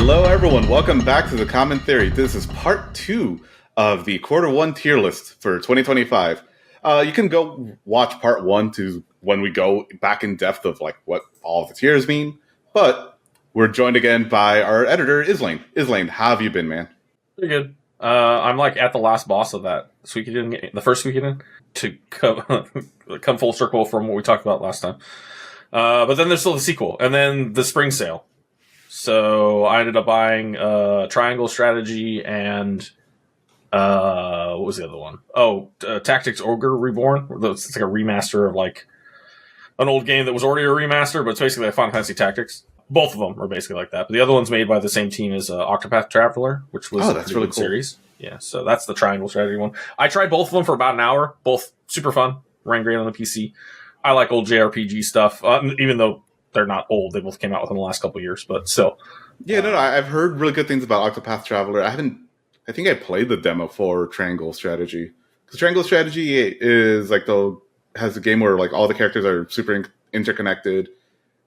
Hello everyone, welcome back to the Common Theory. This is part 2 of the quarter 1 tier list for 2025. You can go watch part 1 to when we go back in depth of like what all of the tiers mean, but we're joined again by our editor, Islane. Islane, how have you been, man? Pretty good. I'm like at the last boss of that Suikoden, the first Suikoden, to come full circle from what we talked about last time. But then there's still the sequel, and then the spring sale. So I ended up buying Triangle Strategy and what was the other one? Tactics Ogre Reborn. It's like a remaster of like an old game that was already a remaster, but it's basically like Final Fantasy Tactics. Both of them are basically like that. But the other one's made by the same team as Octopath Traveler, which was that's really good cool series. Yeah, so that's the Triangle Strategy one. I tried both of them for about an hour. Both super fun. Ran great on the PC. I like old JRPG stuff, even though they're not old. They both came out within the last couple of years, but still. Yeah, no, I've heard really good things about Octopath Traveler. I think I played the demo for Triangle Strategy. Because Triangle Strategy is like has a game where like all the characters are super interconnected,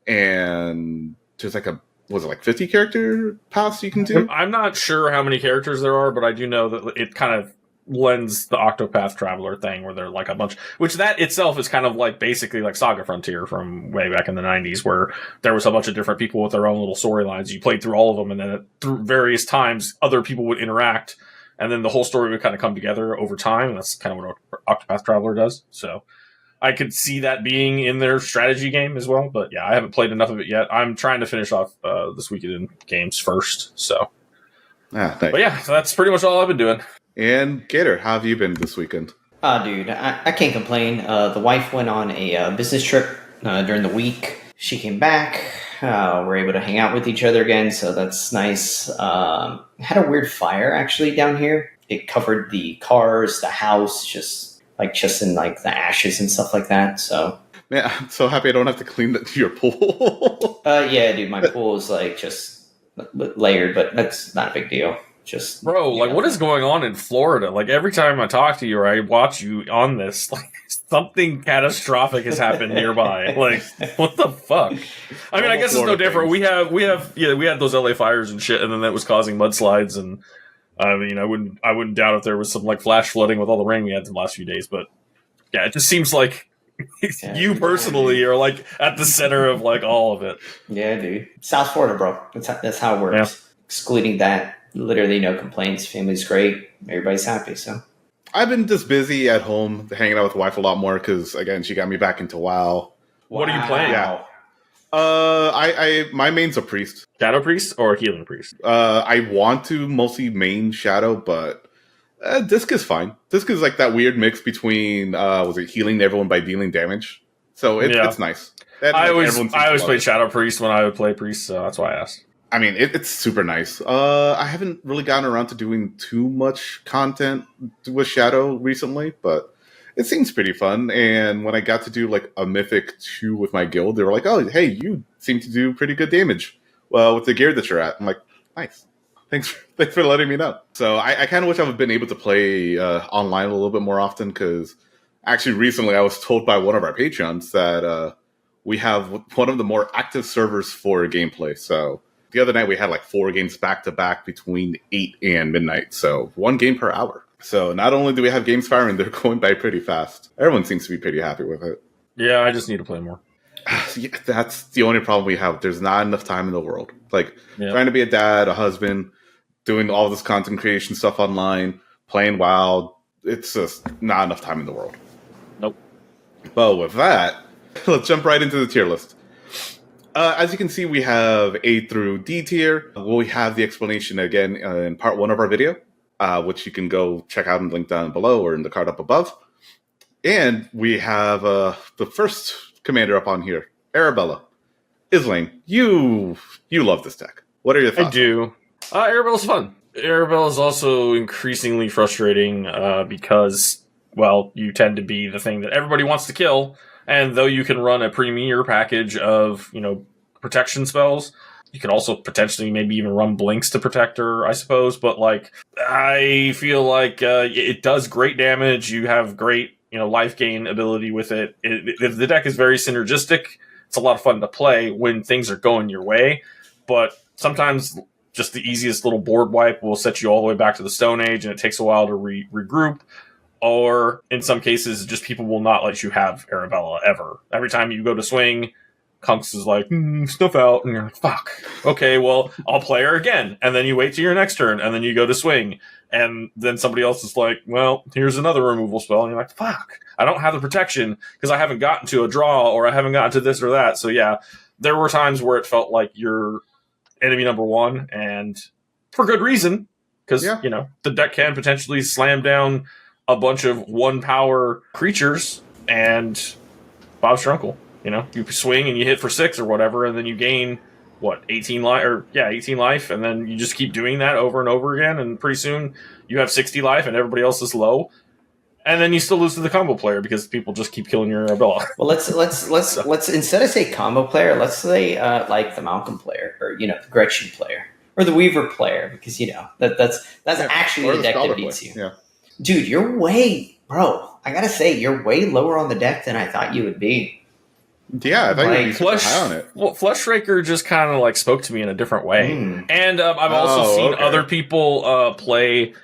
and there's like 50 character paths you can do? I'm not sure how many characters there are, but I do know that it kind of lends the Octopath Traveler thing where they're like a bunch, which that itself is kind of like basically like Saga Frontier from way back in the 90s, where there was a bunch of different people with their own little storylines. You played through all of them, and then through various times other people would interact, and then the whole story would kind of come together over time, and that's kind of what Octopath Traveler does. So I could see that being in their strategy game as well, but yeah, I haven't played enough of it yet. I'm trying to finish off this weekend games first, so. Nice. But yeah, so that's pretty much all I've been doing. And Gator, how have you been this weekend? Dude, I can't complain. The wife went on a business trip during the week. She came back. We're able to hang out with each other again, so that's nice. Had a weird fire, actually, down here. It covered the cars, the house, just in like the ashes and stuff like that, so. Man, I'm so happy I don't have to clean your pool. Yeah, dude, my pool is like just layered, but that's not a big deal. Just bro, like what is going on in Florida? Like every time I talk to you or I watch you on this, like something catastrophic has happened nearby. Like what the fuck? I mean, I guess it's no different. We had those LA fires and shit, and then that was causing mudslides, and I mean, I wouldn't doubt if there was some like flash flooding with all the rain we had the last few days, but yeah, it just seems like you personally are like at the center of like all of it. Yeah, dude. South Florida, bro. That's how it works. Yeah. Excluding that, literally no complaints. Family's great. Everybody's happy. So I've been just busy at home, hanging out with the wife a lot more because again, she got me back into WoW. What are you playing? Yeah. My main's a priest. Shadow priest or healing priest? I want to mostly main shadow, but Disc is fine. Disc is like that weird mix between was it healing everyone by dealing damage? So it's nice. I always played shadow priest when I would play priest, so that's why I asked. I mean, it's super nice. I haven't really gotten around to doing too much content with Shadow recently, but it seems pretty fun. And when I got to do like a Mythic 2 with my guild, they were like, oh, hey, you seem to do pretty good damage with the gear that you're at. I'm like, nice. Thanks for letting me know. So I kind of wish I would have been able to play online a little bit more often, because actually recently I was told by one of our Patreons that we have one of the more active servers for gameplay. So the other night we had like 4 games back to back between 8 and midnight. So 1 game per hour. So not only do we have games firing, they're going by pretty fast. Everyone seems to be pretty happy with it. Yeah, I just need to play more. Yeah, that's the only problem we have. There's not enough time in the world. Like trying to be a dad, a husband, doing all this content creation stuff online, playing WoW. It's just not enough time in the world. Nope. But with that, let's jump right into the tier list. As you can see, we have A through D tier. We have the explanation again in part 1 of our video, which you can go check out in the link down below or in the card up above. And we have the first commander up on here, Arabella. Islane, you love this deck. What are your thoughts? I do. Arabella's fun. Arabella's also increasingly frustrating because, well, you tend to be the thing that everybody wants to kill. And though you can run a premier package of, protection spells, you can also potentially maybe even run blinks to protect her, I suppose. But, I feel like it does great damage. You have great, life gain ability with it. The deck is very synergistic. It's a lot of fun to play when things are going your way. But sometimes just the easiest little board wipe will set you all the way back to the Stone Age, and it takes a while to regroup. Or in some cases, just people will not let you have Arabella ever. Every time you go to swing, Kunks is like, stuff out, and you're like, fuck. Okay, well, I'll play her again. And then you wait till your next turn, and then you go to swing. And then somebody else is like, well, here's another removal spell. And you're like, fuck, I don't have the protection because I haven't gotten to a draw, or I haven't gotten to this or that. So yeah, there were times where it felt like you're enemy number one, and for good reason, because, the deck can potentially slam down a bunch of 1-power creatures, and Bob's your uncle. You swing and you hit for 6 or whatever, and then you gain, 18 life? 18 life, and then you just keep doing that over and over again, and pretty soon you have 60 life and everybody else is low. And then you still lose to the combo player because people just keep killing your Arabella. Well, let's instead of say combo player, let's say like the Malcolm player, or the Gretchen player, or the Weaver player, because that's actually the deck that beats you. Yeah. Dude, I gotta say, you're way lower on the deck than I thought you would be. Yeah, I thought you'd be super high on it. Well, Fleshraker just kind of spoke to me in a different way. And I've also seen other people play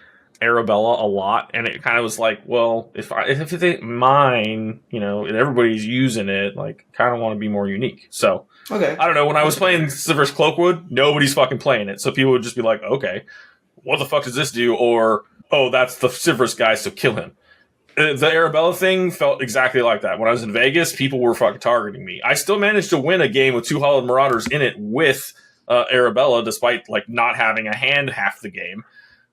Arabella a lot, and it kind of was like, well, if it ain't mine, and everybody's using it, kind of want to be more unique. So, okay. I don't know, when I was playing Silver's Cloakwood, nobody's fucking playing it. So people would just be like, okay, what the fuck does this do? Or, oh, that's the Silver's guy, so kill him. The Arabella thing felt exactly like that. When I was in Vegas, people were fucking targeting me. I still managed to win a game with 2 Hollowed Marauders in it with Arabella, despite not having a hand half the game.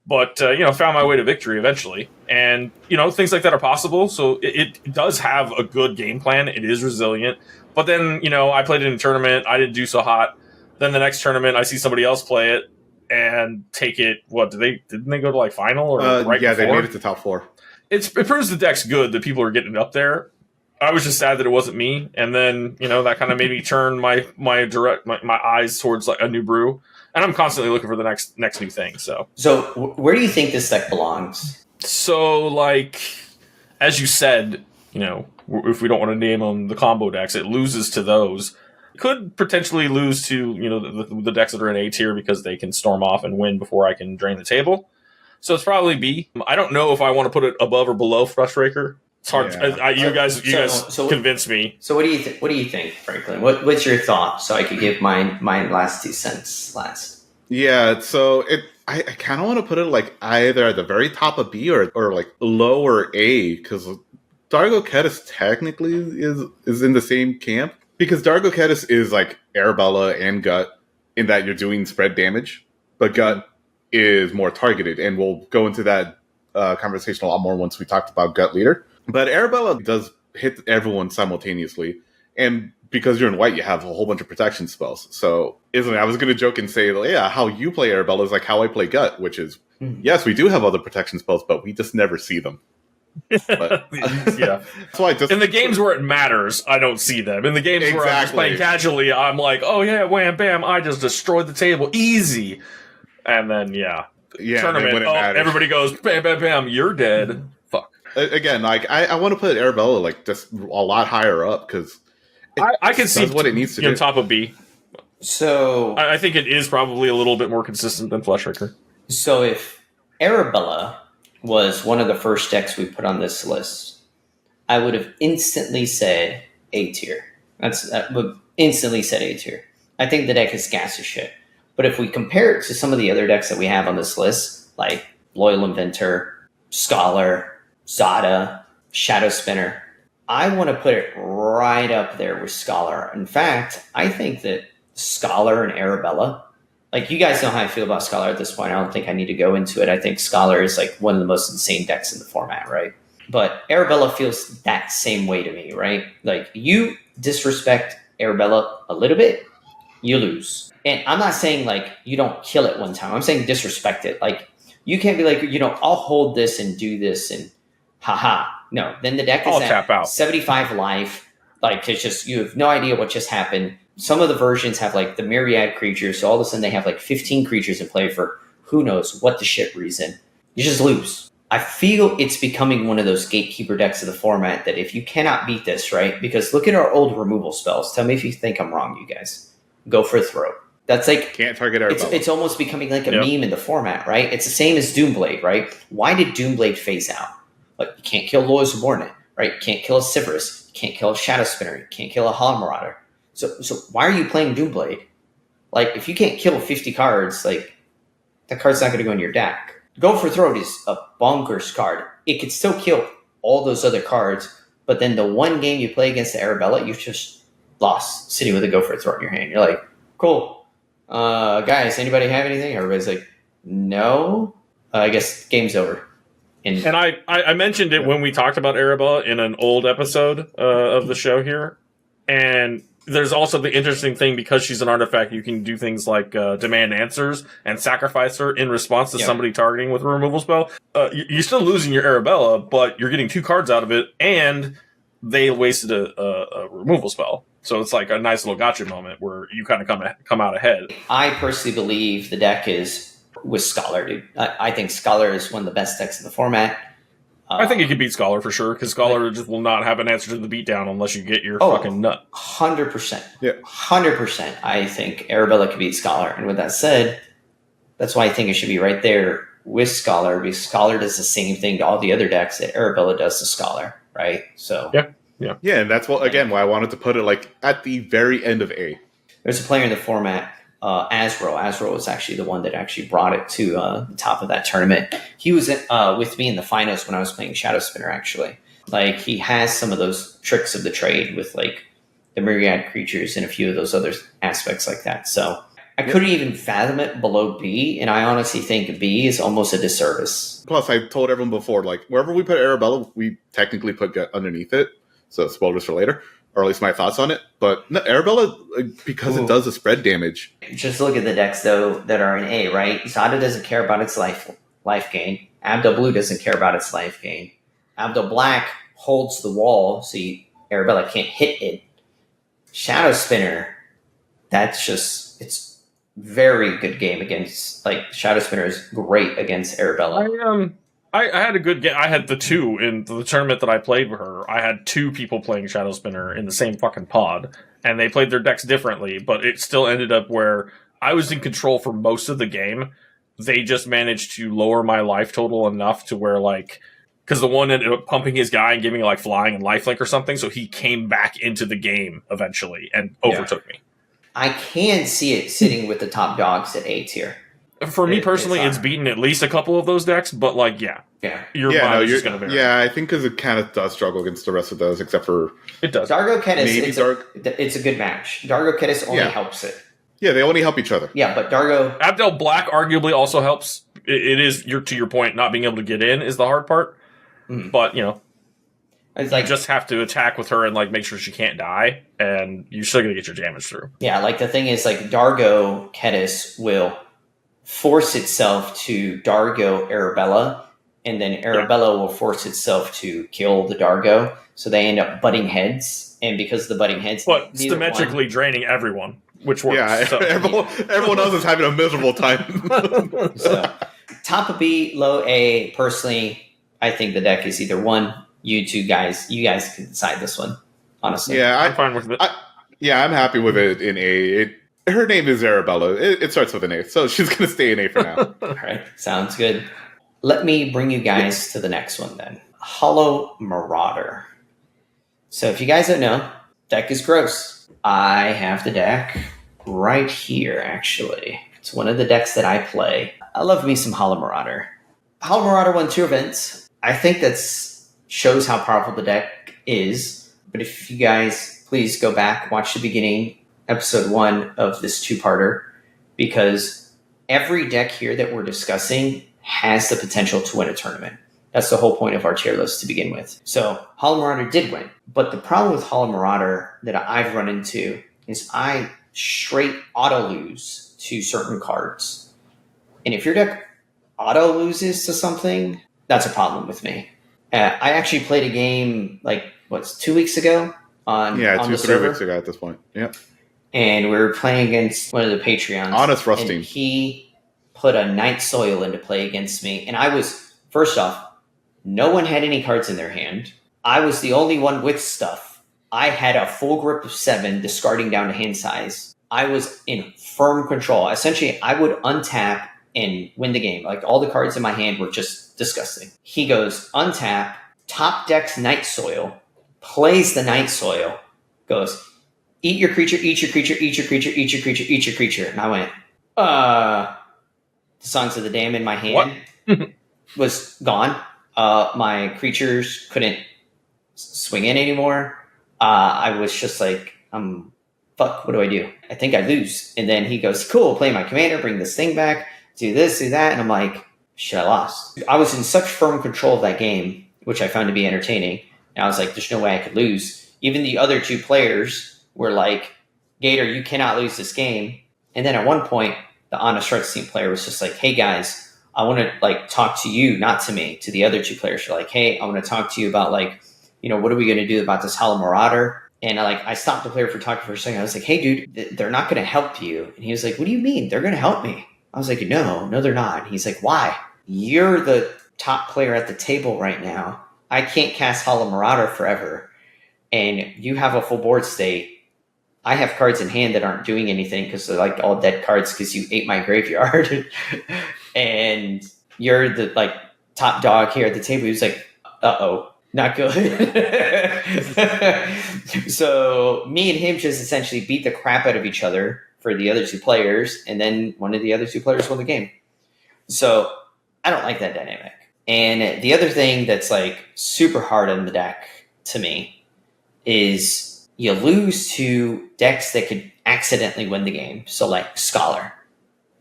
But, found my way to victory eventually. And, things like that are possible. So it does have a good game plan. It is resilient. But then, I played it in a tournament. I didn't do so hot. Then the next tournament, I see somebody else play it and take it. Didn't they go to final or right yeah, before? they made it to top 4. It proves the deck's good that people are getting up there. I was just sad that it wasn't me, and then that kind of made me turn my eyes towards a new brew, and I'm constantly looking for the next new thing. So where do you think this deck belongs? So as you said, if we don't want to name them the combo decks, it loses to those. It could potentially lose to the decks that are in A tier because they can storm off and win before I can drain the table. So it's probably B. I don't know if I want to put it above or below Frustraker. It's hard. Yeah. You guys convinced me. So what do you think, Franklin? What's your thought? So I could give my last 2 cents last. Yeah. So I kind of want to put it either at the very top of B or lower A, because Dargo Ketis technically is in the same camp, because Dargo Ketis is Arabella and Gut in that you're doing spread damage, but Gut is more targeted, and we'll go into that conversation a lot more once we talked about Gut Leader. But Arabella does hit everyone simultaneously, and because you're in white, you have a whole bunch of protection spells. So, I was going to joke and say, how you play Arabella is how I play Gut, which is, yes, we do have other protection spells, but we just never see them. But, yeah. So in the games where it matters, I don't see them. In the games where I'm just playing casually, I'm like, oh yeah, wham, bam, I just destroyed the table. Easy. And then, tournament, everybody goes, bam, bam, bam, you're dead. Fuck. Again, I want to put Arabella just a lot higher up, because I can see what it needs to do. On top of B. So I think it is probably a little bit more consistent than Fleshraker. So if Arabella was one of the first decks we put on this list, I would have instantly said A tier. I would instantly said A tier. I think the deck is gas as shit. But if we compare it to some of the other decks that we have on this list, like Loyal Inventor, Scholar, Zada, Shadow Spinner, I want to put it right up there with Scholar. In fact, I think that Scholar and Arabella, you guys know how I feel about Scholar at this point. I don't think I need to go into it. I think Scholar is one of the most insane decks in the format, right? But Arabella feels that same way to me, right? You disrespect Arabella a little bit, you lose. And I'm not saying you don't kill it one time. I'm saying disrespect it. You can't be I'll hold this and do this and haha. No, then the deck is tap out. 75 life. It's just, you have no idea what just happened. Some of the versions have the myriad creatures. So all of a sudden they have 15 creatures in play for who knows what the shit reason. You just lose. I feel it's becoming one of those gatekeeper decks of the format that if you cannot beat this, right? Because look at our old removal spells. Tell me if you think I'm wrong, you guys. Go for a throat. That's like Can't target Arabella. it's almost becoming like a meme in the format, right? It's the same as Doomblade, right? Why did Doomblade phase out? Like, you can't kill Loyal Subordinate, right? You can't kill a Sivirus. You can't kill a Shadow Spinner. You can't kill a Hollow Marauder. So why are you playing Doomblade? Like, if you can't kill 50 cards, like, that card's not going to go in your deck. Go for Throat is a bonkers card. It could still kill all those other cards, but then the one game you play against the Arabella, you've just lost sitting with a Go for Throat in your hand. You're like, cool. Guys, anybody have anything? Everybody's like, no. I guess game's over. And I mentioned it when we talked about Arabella in an old episode of the show here. And there's also the interesting thing, because she's an artifact, you can do things like demand answers and sacrifice her in response to somebody targeting with a removal spell. You're still losing your Arabella, but you're getting 2 cards out of it, and they wasted a removal spell. So it's like a nice little gotcha moment where you kind of come out ahead. I personally believe the deck is with Scholar, dude. I think Scholar is one of the best decks in the format. I think it could beat Scholar for sure, because Scholar just will not have an answer to the beatdown unless you get your fucking nut. 100%. Yeah. 100%. I think Arabella could beat Scholar. And with that said, that's why I think it should be right there with Scholar, because Scholar does the same thing to all the other decks that Arabella does to Scholar, right? So Yeah, and that's why I wanted to put it like at the very end of A. There's a player in the format, Azrael. Azrael was actually the one that actually brought it to the top of that tournament. He was with me in the finals when I was playing Shadow Spinner, actually. Like, he has some of those tricks of the trade with, like, the myriad creatures and a few of those other aspects like that. So I couldn't even fathom it below B, and I honestly think B is almost a disservice. Plus, I told everyone before, like, wherever we put Arabella, we technically put underneath it. So spoilers for later, or at least my thoughts on it. But no, Arabella, because it does the spread damage. Just look at the decks, though, that are in A, right? Zada doesn't care about its life gain. Abdel Blue doesn't care about its life gain. Abdel Black holds the wall, so Arabella can't hit it. Shadow Spinner, it's very good game against, like, Shadow Spinner is great against Arabella. I had a good game. I had the 2 in the tournament that I played with her. I had 2 people playing Shadow Spinner in the same fucking pod, and they played their decks differently, but it still ended up where I was in control for most of the game. They just managed to lower my life total enough to where, like, because the one ended up pumping his guy and giving, like, flying and lifelink or something, so he came back into the game eventually and overtook me. I can see it sitting with the top dogs at A tier. For me personally, it's beaten at least a couple of those decks, but, like, your mind is just going to vary. Yeah, I think because it kind of does struggle against the rest of those, except for... It does. Dargo Kedis, it's a good match. Dargo Kedis only helps it. Yeah, they only help each other. Yeah, but Dargo... Abdel Black arguably also helps. It is, to your point, not being able to get in is the hard part. Mm. But, it's like, you just have to attack with her and, like, make sure she can't die, and you're still going to get your damage through. Yeah, like, the thing is, like, Dargo Kedis will force itself to Dargo Arabella, and then Arabella will force itself to kill the Dargo, so they end up butting heads, and because of the butting heads... But symmetrically draining everyone, which works. Yeah, so. everyone else is having a miserable time. So, top of B, low A, personally, I think the deck is either one, you guys can decide this one, honestly. Yeah, I'm fine with it. I'm happy with it in A. Her name is Arabella. It starts with an A, so she's going to stay in A for now. All right, sounds good. Let me bring you guys to the next one then. Hollow Marauder. So if you guys don't know, deck is gross. I have the deck right here, actually. It's one of the decks that I play. I love me some Hollow Marauder. Hollow Marauder won 2 events. I think that shows how powerful the deck is. But if you guys please go back, watch the beginning, episode 1 of this 2-parter, because every deck here that we're discussing has the potential to win a tournament. That's the whole point of our tier list to begin with. So Hollow Marauder did win. But the problem with Hollow Marauder that I've run into is I straight auto-lose to certain cards. And if your deck auto-loses to something, that's a problem with me. I actually played a game, 2 weeks ago on the 3 weeks ago at this point. Yep. And we were playing against one of the Patreons. Honest Rusting. And he put a Night Soil into play against me. And I was, first off, no one had any cards in their hand. I was the only one with stuff. I had a full grip of 7, discarding down to hand size. I was in firm control. Essentially, I would untap and win the game. Like, all the cards in my hand were just disgusting. He goes, untap, top decks Night Soil, plays the Night Soil, goes, eat your creature, eat your creature, eat your creature, eat your creature, eat your creature. And I went, the Songs of the Dam in my hand was gone. My creatures couldn't swing in anymore. I was just like, fuck, what do I do? I think I lose. And then he goes, cool, play my commander, bring this thing back, do this, do that. And I'm like, shit, I lost. I was in such firm control of that game, which I found to be entertaining. And I was like, there's no way I could lose. Even the other two players were like, Gator, you cannot lose this game. And then at one point, the Honest Hearts team player was just like, hey guys, I want to like talk to you, not to me, to the other two players. They're like, hey, I want to talk to you about like, what are we going to do about this Hollow Marauder? And I stopped the player for talking for a second. I was like, hey dude, they're not going to help you. And he was like, what do you mean? They're going to help me. I was like, no, they're not. And he's like, why? You're the top player at the table right now. I can't cast Hollow Marauder forever. And you have a full board state. I have cards in hand that aren't doing anything because they're like all dead cards because you ate my graveyard. And you're the like top dog here at the table. He was like, uh-oh, not good. So me and him just essentially beat the crap out of each other for the other two players. And then one of the other two players won the game. So I don't like that dynamic. And the other thing that's like super hard on the deck to me is you lose to decks that could accidentally win the game. So like Scholar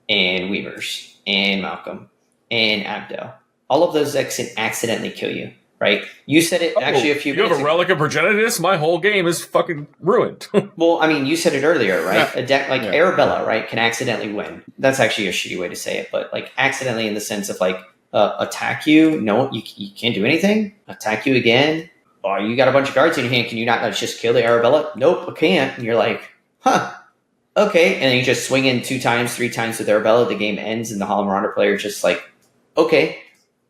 and Weavers and Malcolm and Abdo. All of those decks can accidentally kill you, right? You said it actually a few minutes ago. You have a Relic of Progenitus? My whole game is fucking ruined. Well, I mean, you said it earlier, right? A deck like Arabella, right, can accidentally win. That's actually a shitty way to say it, but like accidentally in the sense of like attack you. No, you can't do anything. Attack you again. Oh, you got a bunch of cards in your hand. Can you not just kill the Arabella? Nope, I can't. And you're like, huh, okay. And then you just swing in 2 times, 3 times with Arabella. The game ends, and the Hollow Marauder player is just like, okay.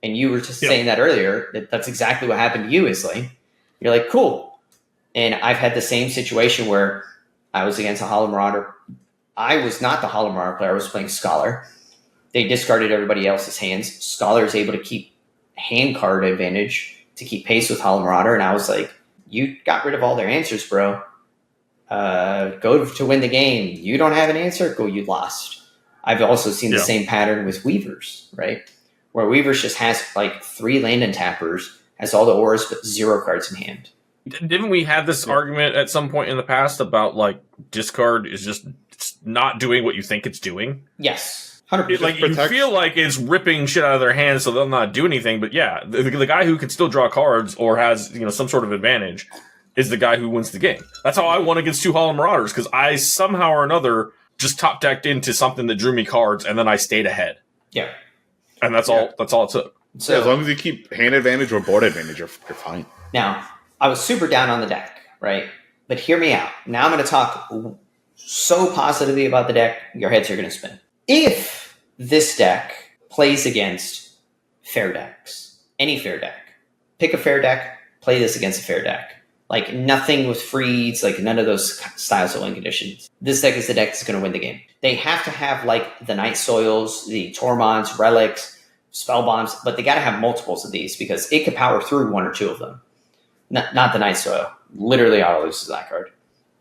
And you were just saying that earlier. That's exactly what happened to you, Isley. You're like, cool. And I've had the same situation where I was against a Hollow Marauder. I was not the Hollow Marauder player. I was playing Scholar. They discarded everybody else's hands. Scholar is able to keep hand card advantage to keep pace with Hollow Marauder, and I was like, you got rid of all their answers, bro. Go to win the game. You don't have an answer? Go, you lost. I've also seen the same pattern with Weavers, right? Where Weavers just has like 3 land and tappers, has all the auras, but 0 cards in hand. Didn't we have this argument at some point in the past about like discard is just not doing what you think it's doing? Yes. 100%. Like you feel like it's ripping shit out of their hands, so they'll not do anything. But yeah, the guy who can still draw cards or has some sort of advantage is the guy who wins the game. That's how I won against 2 Hollow Marauders, because I somehow or another just top decked into something that drew me cards, and then I stayed ahead. Yeah, and that's all. That's all it took. So as long as you keep hand advantage or board advantage, you're fine. Now I was super down on the deck, right? But hear me out. Now I'm going to talk so positively about the deck, your heads are going to spin. If this deck plays against fair decks, any fair deck, pick a fair deck, play this against a fair deck. Like nothing with freeds, like none of those styles of win conditions. This deck is the deck that's going to win the game. They have to have like the Night Soils, the Tormonts, Relics, Spell Bombs, but they got to have multiples of these because it could power through 1 or 2 of them. Not the Night Soil. Literally auto loses that card.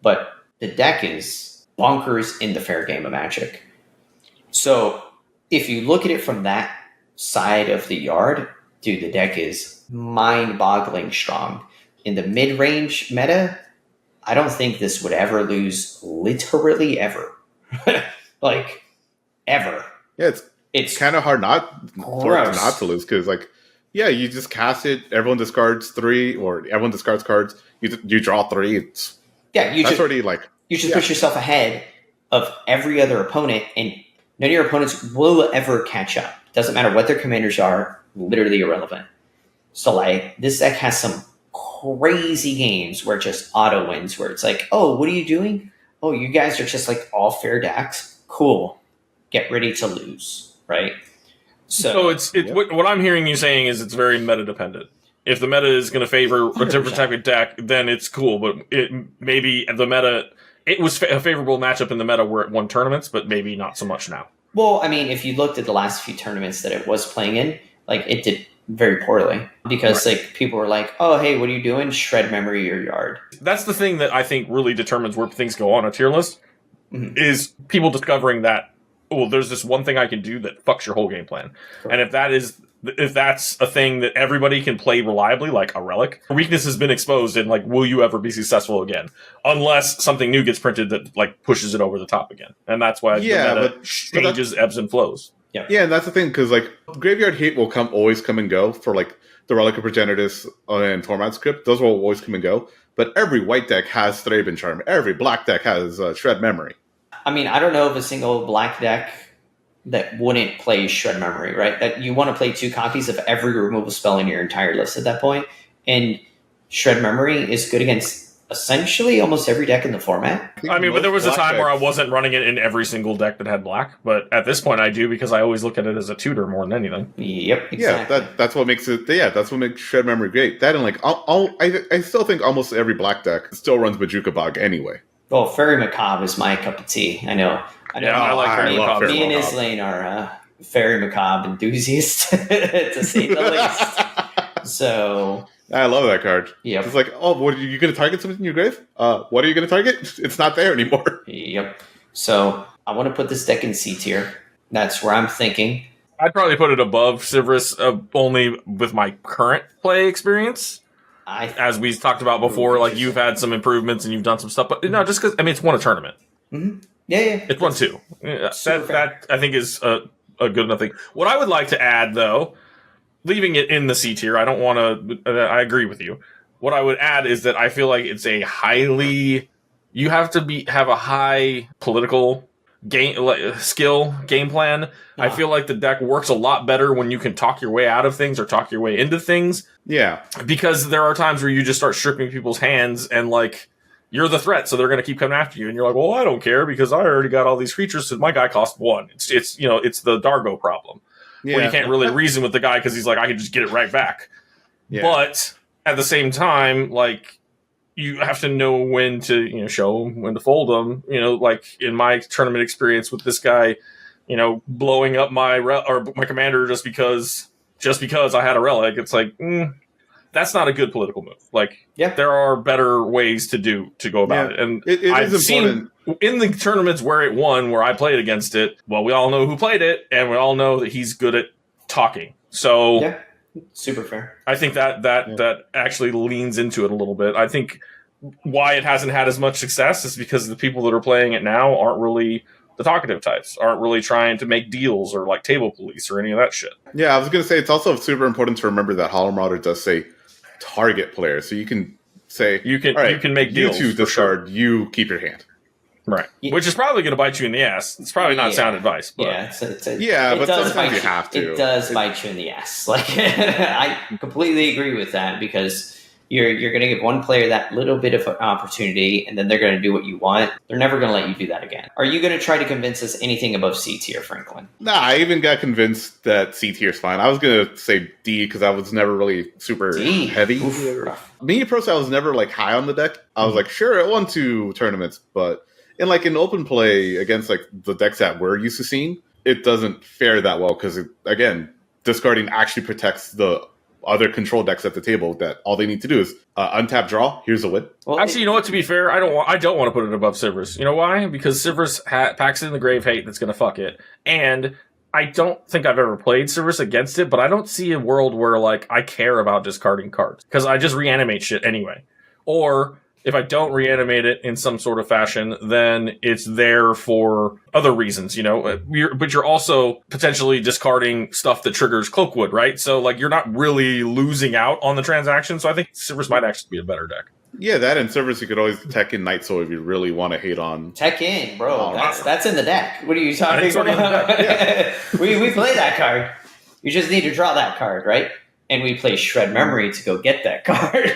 But the deck is bonkers in the fair game of Magic. So if you look at it from that side of the yard, dude, the deck is mind-boggling strong. In the mid-range meta, I don't think this would ever lose literally ever. Like, ever. Yeah, it's kind of hard for it not to lose because, like, yeah, you just cast it, everyone discards 3, or everyone discards cards, you draw 3. You just push yourself ahead of every other opponent, and none of your opponents will ever catch up. Doesn't matter what their commanders are, literally irrelevant. So, like, this deck has some crazy games where it just auto wins, where it's like, oh, what are you doing? Oh, you guys are just like all fair decks. Cool. Get ready to lose, right? So it's what I'm hearing you saying is it's very meta dependent. If the meta is going to favor a different type of deck, then it's cool. But maybe the meta it was a favorable matchup in the meta where it won tournaments, but maybe not so much now. Well, I mean, if you looked at the last few tournaments that it was playing in, like it did very poorly because like people were like, "Oh, hey, what are you doing? Shred memory your yard." That's the thing that I think really determines where things go on a tier list is people discovering that, oh, there's this one thing I can do that fucks your whole game plan. Correct. And if that's a thing that everybody can play reliably, like a relic, weakness has been exposed, and like, will you ever be successful again? Unless something new gets printed that like pushes it over the top again, and that's why the meta changes, ebbs and flows. Yeah, and that's the thing, because like graveyard hate will always come and go for like the Relic of Progenitus and Torment Script. Those will always come and go. But every white deck has Thraben Charm. Every black deck has Shred Memory. I mean, I don't know of a single black deck that wouldn't play Shred Memory, right? That you want to play 2 copies of every removal spell in your entire list at that point. And Shred Memory is good against essentially almost every deck in the format. I mean, but there was a time where I wasn't running it in every single deck that had black. But at this point, I do, because I always look at it as a tutor more than anything. Yep, exactly. Yeah, that's what makes it. Yeah, that's what makes Shred Memory great. That and like, I still think almost every black deck still runs Bajuka Bog anyway. Well, Fairy Macabre is my cup of tea. I know. Yeah, I like Fairy Macabre. Me and Islane are Fairy Macabre enthusiasts, to say the least. So I love that card. Yep. It's like, oh, what are you going to target something in your grave? What are you going to target? It's not there anymore. Yep. So I want to put this deck in C tier. That's where I'm thinking. I'd probably put it above Sivris, only with my current play experience. As we talked about before, like you've had some improvements and you've done some stuff, but no, just because, I mean, it's won a tournament. Mm-hmm. Yeah. It's won 2. Yeah, that I think is a good enough thing. What I would like to add, though, leaving it in the C tier, I don't want to. I agree with you. What I would add is that I feel like it's a highly. You have to have a high political game plan. I feel like the deck works a lot better when you can talk your way out of things or talk your way into things. Yeah, because there are times where you just start stripping people's hands and like you're the threat, so they're going to keep coming after you, and you're like, well, I don't care because I already got all these creatures. So my guy cost 1. It's it's the Dargo problem. Where you can't really reason with the guy because he's like, I can just get it right back. Yeah. But at the same time, like, you have to know when to, show him, when to fold him. Like in my tournament experience with this guy, blowing up my commander just because I had a relic. It's like, that's not a good political move. Like, there are better ways to go about it. And I've seen in the tournaments where it won, where I played against it, well, we all know who played it, and we all know that he's good at talking. So super fair. I think that actually leans into it a little bit. I think why it hasn't had as much success is because the people that are playing it now aren't really the talkative types, aren't really trying to make deals or like table police or any of that shit. Yeah, I was going to say it's also super important to remember that Hollow Marauder does say target player, so you can say you can make deals. You two discard, you keep your hand. Right, which is probably going to bite you in the ass. It's probably not sound advice, but but sometimes you have to. It does bite you in the ass. Like I completely agree with that because you're going to give one player that little bit of an opportunity, and then they're going to do what you want. They're never going to let you do that again. Are you going to try to convince us anything above C tier, Franklin? Nah, I even got convinced that C tier is fine. I was going to say D because I was never really super heavy. Me personally, I was never like high on the deck. I was like, sure, it won 2 tournaments, but in like an open play against like the decks that we're used to seeing, it doesn't fare that well because again, discarding actually protects the other control decks at the table that all they need to do is untap, draw. Here's a win. Well, actually, you know what? To be fair, I don't want to put it above Sivris. You know why? Because Sivris packs in the grave hate that's going to fuck it, and I don't think I've ever played Sivris against it. But I don't see a world where like I care about discarding cards because I just reanimate shit anyway. Or if I don't reanimate it in some sort of fashion, then it's there for other reasons, but you're also potentially discarding stuff that triggers Cloakwood, right? So, like, you're not really losing out on the transaction. So I think Sivris might actually be a better deck. Yeah, that and Sivris, you could always tech in Night Soul if you really want to hate on. Tech in, bro. That's in the deck. What are you talking about? We play that card. You just need to draw that card, right? And we play Shred Memory to go get that card.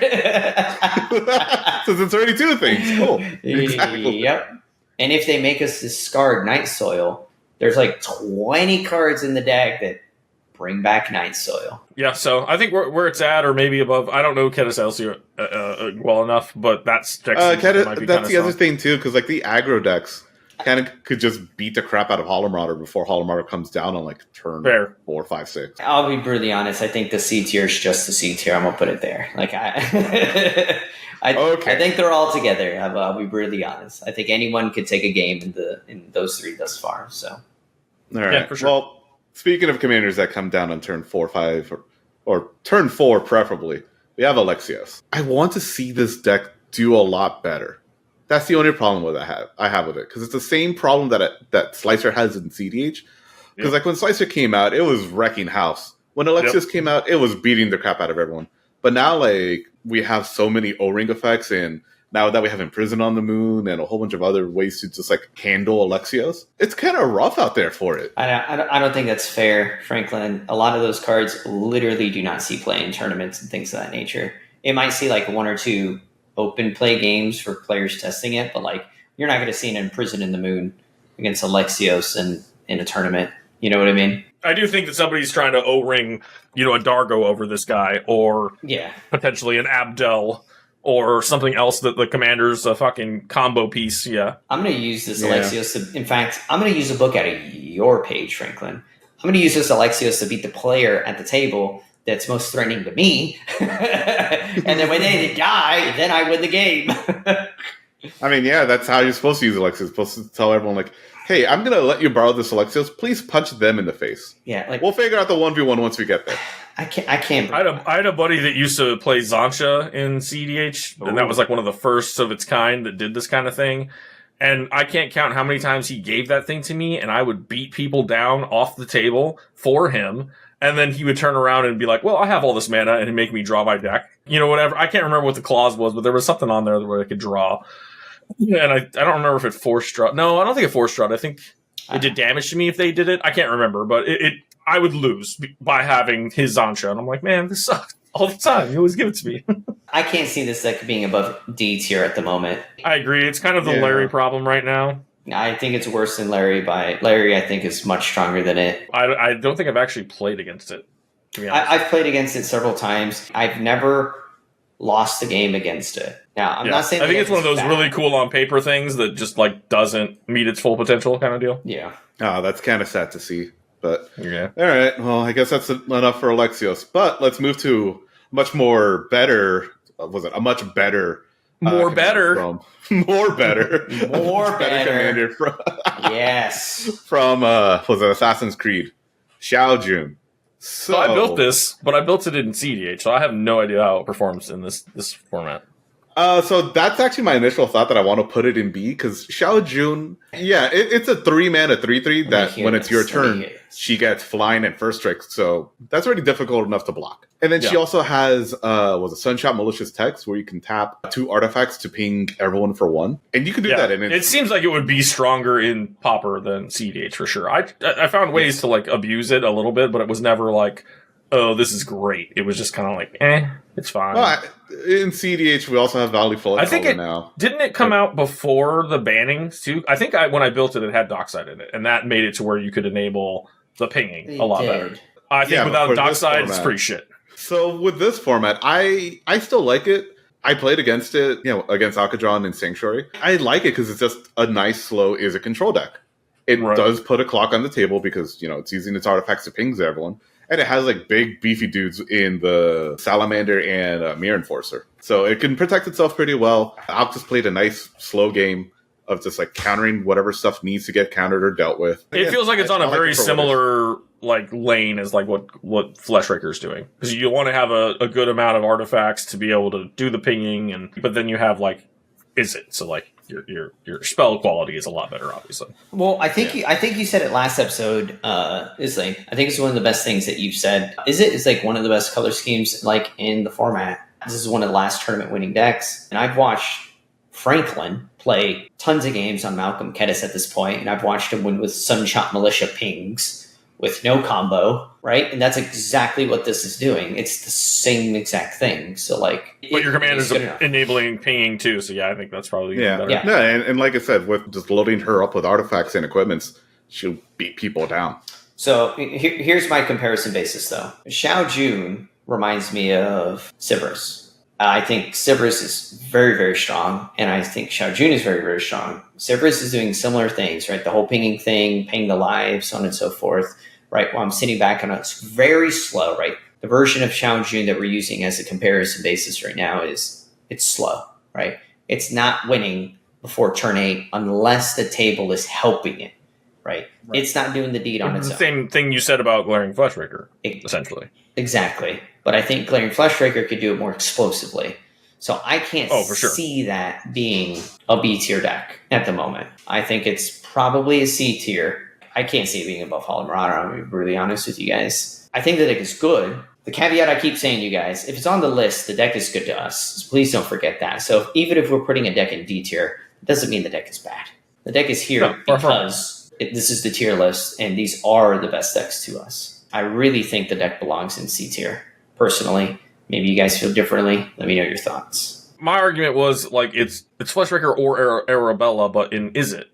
Since it's already 2 things. Cool. Exactly. Yep. And if they make us discard Night Soil, there's like 20 cards in the deck that bring back Night Soil. Yeah, so I think where it's at, or maybe above. I don't know Kataselsi well enough, but that's that's the other thing too, because like the aggro decks kind of could just beat the crap out of Marauder before Marauder comes down on like turn 4, 5, 6. I'll be brutally honest. I think the C tier is just the C tier. I'm gonna put it there. Like I think they're all together. I'll be brutally honest. I think anyone could take a game in those three thus far. So, all right. Yeah, for sure. Well, speaking of commanders that come down on turn 4, 5, or turn 4 preferably, we have Alexios. I want to see this deck do a lot better. That's the only problem with I have with it, because it's the same problem that Slicer has in CDH. Because like when Slicer came out, it was wrecking house. When Alexios came out, it was beating the crap out of everyone. But now like we have so many O-ring effects, and now that we have Imprison on the Moon and a whole bunch of other ways to just like handle Alexios, it's kind of rough out there for it. I don't think that's fair, Franklin. A lot of those cards literally do not see play in tournaments and things of that nature. It might see like 1 or 2 open play games for players testing it, but like you're not going to see an Imprison in the Moon against Alexios in a tournament. You know what I mean? I do think that somebody's trying to O-ring, a Dargo over this guy, or potentially an Abdel, or something else that the commander's a fucking combo piece. Yeah, I'm going to use this Alexios. In fact, I'm going to use a book out of your page, Franklin. I'm going to use this Alexios to beat the player at the table that's most threatening to me. And then when they die, then I win the game. I mean, yeah, that's how you're supposed to use Alexios. You're supposed to tell everyone, like, hey, I'm going to let you borrow this Alexios. Please punch them in the face. Yeah, like we'll figure out the 1v1 once we get there. I can't. I had a buddy that used to play Zansha in CDH, and that was like one of the first of its kind that did this kind of thing. And I can't count how many times he gave that thing to me, and I would beat people down off the table for him. And then he would turn around and be like, well, I have all this mana, and he'd make me draw my deck. Whatever. I can't remember what the clause was, but there was something on there where I could draw. And I don't remember if it forced draw. No, I don't think it forced draw. I think it did damage to me if they did it. I can't remember, but I would lose by having his Zansha. And I'm like, man, this sucks all the time. You always give it to me. I can't see this deck being above D tier at the moment. I agree. It's kind of the Larry problem right now. I think it's worse than Larry. Larry, I think, is much stronger than it. I don't think I've actually played against it, to be honest. I've played against it several times. I've never lost a game against it. Now, I'm not saying... I think it's one of those really cool on paper things that just like doesn't meet its full potential kind of deal. Yeah. Oh, that's kind of sad to see. But, all right. Well, I guess that's enough for Alexios. But let's move to a much better... More better commander from from was it Assassin's Creed, Shao Jun. So I built this, but I built it in CDH, so I have no idea how it performs in this format. So that's actually my initial thought, that I want to put it in B, because Shao Jun, it's a 3-mana 3/3 that when it's your turn, she gets flying and first strike, so that's already difficult enough to block. And then she also has Sunshot Malicious Text, where you can tap 2 artifacts to ping everyone for 1, and you can do that. And it seems like it would be stronger in Pauper than CDH for sure. I found ways to like abuse it a little bit, but it was never like, oh, this is great. It was just kind of like, it's fine. Well, in CDH, we also have Valley Full. I think didn't it come out before the bannings too? I think when I built it, it had Dockside in it, and that made it to where you could enable the pinging a lot better. I think without Dockside, it's pretty shit. So with this format, I still like it. I played against it, against Alcadron and Sanctuary. I like it because it's just a nice, slow Izzet control deck. It does put a clock on the table because, it's using its artifacts to ping everyone. And it has like big beefy dudes in the Salamander and Mirror Enforcer. So it can protect itself pretty well. Alk just played a nice slow game of just like countering whatever stuff needs to get countered or dealt with. It feels like it's on a very similar like lane as like what Fleshraker is doing. Because you want to have a good amount of artifacts to be able to do the pinging, but then you have like Izzet. So like your spell quality is a lot better, obviously. Well, I think you said it last episode. Is like I think it's one of the best things that you've said. Izzet is like one of the best color schemes like in the format. This is one of the last tournament winning decks, and I've watched Franklin play tons of games on Malcolm Kedis at this point, and I've watched him win with Sunshot Militia pings with no combo, right? And that's exactly what this is doing. It's the same exact thing. So like, but your command is enabling pinging too. So I think that's probably better. Yeah. No, and like I said, with just loading her up with artifacts and equipments, she'll beat people down. So here's my comparison basis, though. Shao Jun reminds me of Sybaris. I think Sybaris is very, very strong, and I think Shao Jun is very, very strong. Sybaris is doing similar things, right? The whole pinging thing, ping the lives, so on and so forth, right? While I'm sitting back on it's very slow, right? The version of Shao Jun that we're using as a comparison basis right now it's slow, right? It's not winning before turn 8 unless the table is helping it, right? It's not doing the deed on its own. The same thing you said about Glaring Fleshraker, essentially. Exactly. But I think Glaring Fleshraker could do it more explosively. So I can't see that being a B tier deck at the moment. I think it's probably a C tier. I can't see it being above Vhal and Marauder, I'm going to be really honest with you guys. I think the deck is good. The caveat I keep saying to you guys, if it's on the list, the deck is good to us. So please don't forget that. So even if we're putting a deck in D tier, it doesn't mean the deck is bad. The deck is here because this is the tier list, and these are the best decks to us. I really think the deck belongs in C tier, personally. Maybe you guys feel differently. Let me know your thoughts. My argument was, like, it's Fleshraker or Arabella, but in Izzet.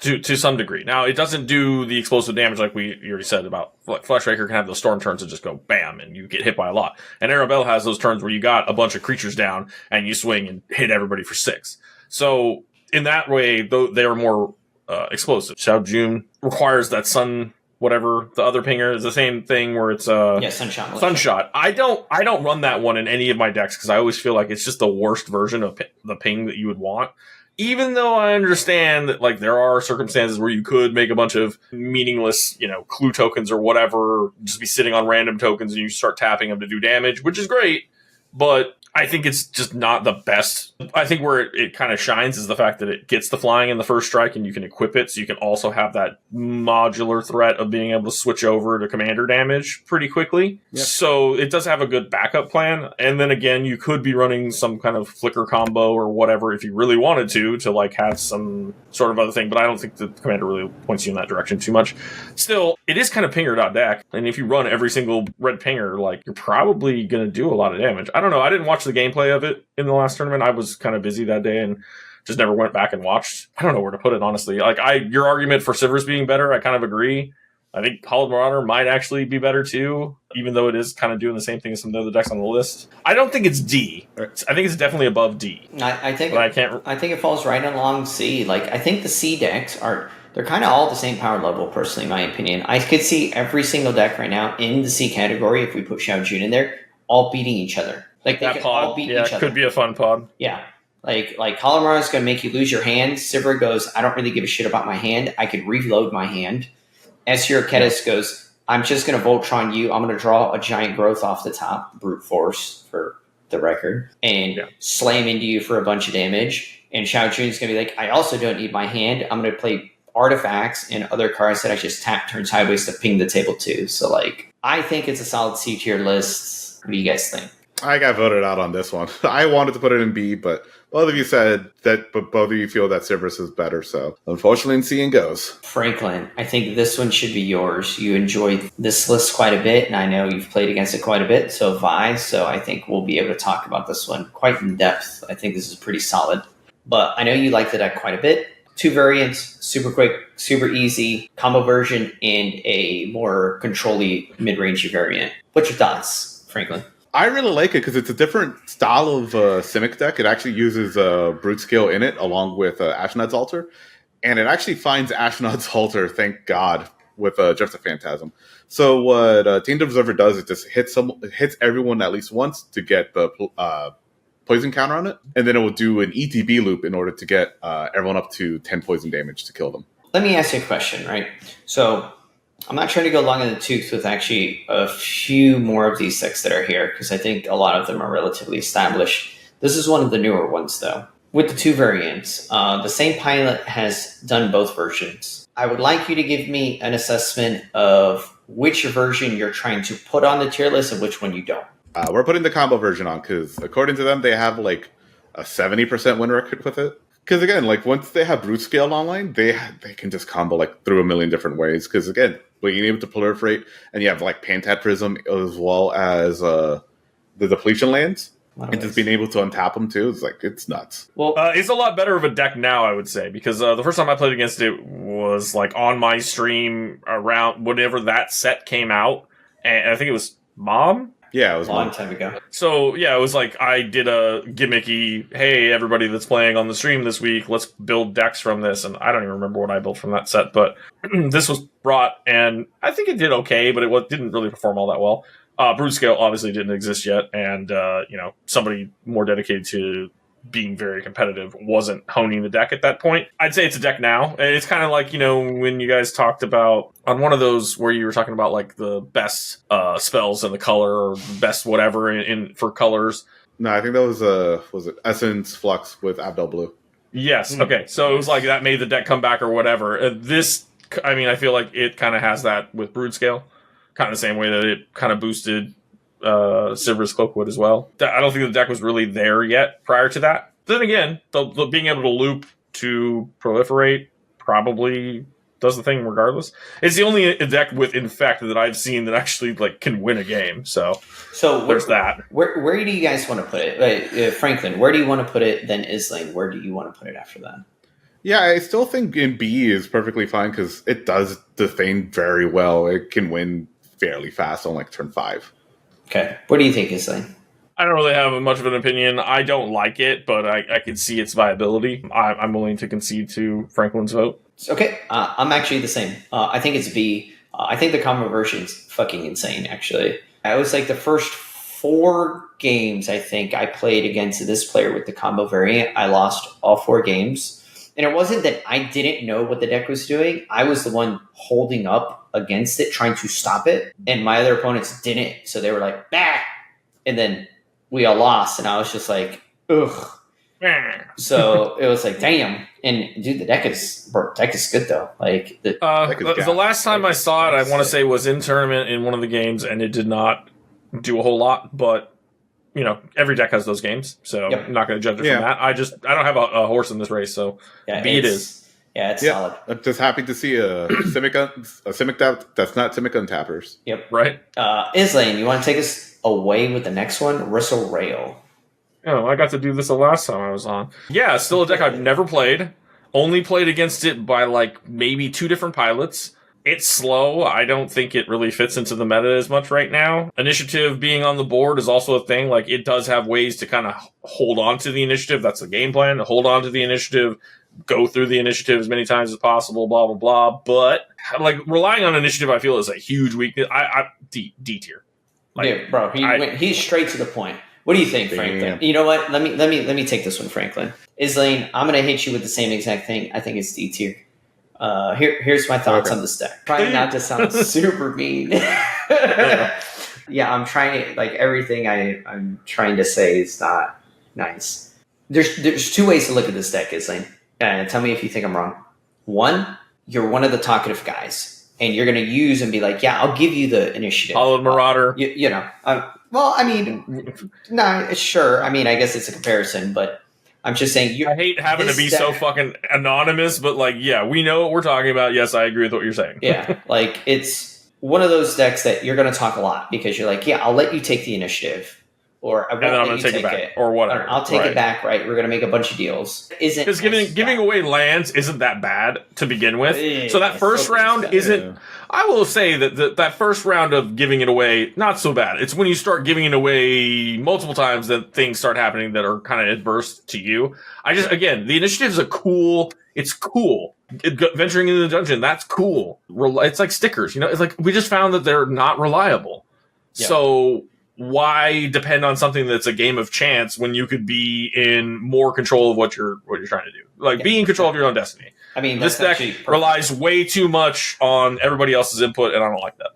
To some degree. Now, it doesn't do the explosive damage like you already said about Fleshraker can have those storm turns that just go bam and you get hit by a lot. And Arabella has those turns where you got a bunch of creatures down and you swing and hit everybody for 6. So in that way, they are more explosive. Shao Jun requires that sun, whatever the other pinger is the same thing where it's Sunshot. Sunshot. I don't run that one in any of my decks because I always feel like it's just the worst version of the ping that you would want. Even though I understand that, like, there are circumstances where you could make a bunch of meaningless, clue tokens or whatever, just be sitting on random tokens and you start tapping them to do damage, which is great, but I think it's just not the best. I think where it kind of shines is the fact that it gets the flying in the first strike and you can equip it, so you can also have that modular threat of being able to switch over to commander damage pretty quickly. Yep. So it does have a good backup plan. And then again, you could be running some kind of flicker combo or whatever if you really wanted to like have some sort of other thing, but I don't think the commander really points you in that direction too much. Still, it is kind of pinger.deck, and if you run every single red pinger, like, you're probably going to do a lot of damage. I don't know. I didn't watch the gameplay of it in the last tournament. I was kind of busy that day and just never went back and watched. I don't know where to put it, honestly. Like, your argument for Sybaris being better, I kind of agree. I think Vhal Marauder might actually be better too, even though it is kind of doing the same thing as some of the other decks on the list. I don't think it's D. I think it's definitely above D. I think it falls right along C. Like, I think the C decks they're kind of all the same power level, personally, in my opinion. I could see every single deck right now in the C category, if we put Shao Jun in there, all beating each other. Like, they could all beat each other. Could be a fun pod. Yeah. Like Vhal Marauder is going to make you lose your hand. Sivir goes, I don't really give a shit about my hand. I could reload my hand. Syr Konrad goes, I'm just going to Voltron you. I'm going to draw a giant growth off the top, brute force for the record, and slam into you for a bunch of damage. And Shao Jun's going to be like, I also don't need my hand. I'm going to play artifacts and other cards that I just tap, turn sideways to ping the table too. So, like, I think it's a solid C tier list. What do you guys think? I got voted out on this one. I wanted to put it in B, but both of you said that, but both of you feel that Sybaris is better, so unfortunately in C and goes. Franklin, I think this one should be yours. You enjoyed this list quite a bit, and I know you've played against it quite a bit, so have I, so I think we'll be able to talk about this one quite in depth. I think this is pretty solid. But I know you like the deck quite a bit. 2 variants, super quick, super easy, combo version, and a more control-y mid-range variant. What's your thoughts, Franklin? I really like it because it's a different style of Simic deck. It actually uses Brute Skill in it along with Ashnod's Altar. And it actually finds Ashnod's Altar, thank God, with Drift of Phantasm. So what Tainted Observer does is just hits everyone at least once to get the poison counter on it. And then it will do an ETB loop in order to get everyone up to 10 poison damage to kill them. Let me ask you a question, right? So I'm not trying to go long in the tooth with actually a few more of these decks that are here, because I think a lot of them are relatively established. This is one of the newer ones, though. With the 2 variants, the same pilot has done both versions. I would like you to give me an assessment of which version you're trying to put on the tier list and which one you don't. We're putting the combo version on because according to them, they have like a 70% win record with it. Because again, like once they have Brute Scale online, they can just combo like through a million different ways. Because again, being able to proliferate, and you have like Pantat Prism as well as the depletion lands. And just being able to untap them too, it's nuts. Well, it's a lot better of a deck now, I would say, because the first time I played against it was like on my stream around whenever that set came out, and I think it was Mom. Yeah, it was a long time ago. So yeah, it was like I did a gimmicky, hey, everybody that's playing on the stream this week, let's build decks from this, and I don't even remember what I built from that set, but this was brought, and I think it did okay, but it didn't really perform all that well. Brood Scale obviously didn't exist yet, and somebody more dedicated to being very competitive wasn't honing the deck at that point. I'd say it's a deck now. It's kind of like, when you guys talked about on one of those where you were talking about like the best spells in the color or best whatever in for colors. No, I think that was it Essence Flux with Abdel Blue. Yes. Okay. So it was like that made the deck come back or whatever. I feel like it kind of has that with Brood Scale. Kind of the same way that it kind of boosted Silver's Cloakwood as well. I don't think the deck was really there yet prior to that. Then again, the being able to loop to proliferate probably does the thing regardless. It's the only deck with Infect that I've seen that actually can win a game. So there's that. Where do you guys want to put it? Franklin, where do you want to put it? Then Islane, where do you want to put it after that? Yeah, I still think in B is perfectly fine because it does the thing very well. It can win fairly fast on turn 5. Okay. What do you think, Islane? I don't really have much of an opinion. I don't like it, but I can see its viability. I'm willing to concede to Franklin's vote. Okay. I'm actually the same. I think it's B. I think the combo version's fucking insane, actually. I was the first 4 games I think I played against this player with the combo variant. I lost all 4 games. And it wasn't that I didn't know what the deck was doing. I was the one holding up against it, trying to stop it. And my other opponents didn't. So they were like, bah! And then we all lost. And I was just like, ugh. So it was damn. And dude, the deck is good though. The last time I saw it, I want to say was in tournament in one of the games, and it did not do a whole lot, but every deck has those games, so I'm not going to judge it from that. I don't have a horse in this race, so B it is. Yeah, it's solid. I'm just happy to see a Simic deck that's not Simic Untappers. Yep. Right. Islane, you want to take us away with the next one? Wrestle Rael. Oh, I got to do this the last time I was on. Yeah, still a deck I've never played. Only played against it by maybe 2 different pilots. It's slow. I don't think it really fits into the meta as much right now. Initiative being on the board is also a thing. It does have ways to kind of hold on to the initiative. That's the game plan, to hold on to the initiative, go through the initiative as many times as possible, blah, blah, blah. But, relying on initiative, I feel is a huge weakness. D tier. Yeah, bro, he's straight to the point. What do you think, Franklin? You know what? Let me take this one, Franklin. Islane, I'm going to hit you with the same exact thing. I think it's D tier. Here's my thoughts on this deck. Trying not to sound super mean. Yeah, I'm trying to everything I'm trying to say is not nice. There's 2 ways to look at this deck, Islane. Tell me if you think I'm wrong. One, you're one of the talkative guys, and you're going to use and be like, yeah, I'll give you the initiative. Followed Marauder. Sure. I guess it's a comparison, but I'm just saying. I hate having to be so fucking anonymous, but we know what we're talking about. Yes, I agree with what you're saying. Yeah, it's one of those decks that you're going to talk a lot because you're like, yeah, I'll let you take the initiative, or I won't I'm going to take it back, or whatever. I'll take it back. Right, we're going to make a bunch of deals. Because giving away lands isn't that bad to begin with. So that first round isn't. Yeah. I will say that first round of giving it away, not so bad. It's when you start giving it away multiple times that things start happening that are kind of adverse to you. The initiatives are cool. It's cool. Venturing into the dungeon, that's cool. It's like stickers, It's we just found that they're not reliable. Yeah. So why depend on something that's a game of chance when you could be in more control of what you're trying to do? Be in control of your own destiny. This deck relies way too much on everybody else's input, and I don't like that.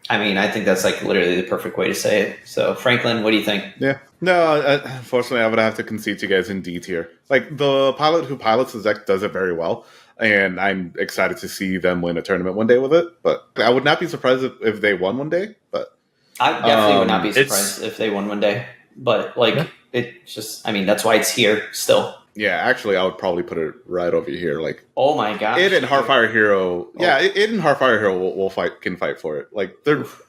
I think that's literally the perfect way to say it. So, Franklin, what do you think? Yeah. No, unfortunately, I would have to concede to you guys in D tier. The pilot who pilots the deck does it very well, and I'm excited to see them win a tournament one day with it. But I would not be surprised if they won one day. But I definitely would not be surprised if they won one day. But it's just, that's why it's here still. Yeah, actually, I would probably put it right over here. Oh my gosh! It and Heartfire Hero. Yeah, it and Heartfire Hero can fight for it.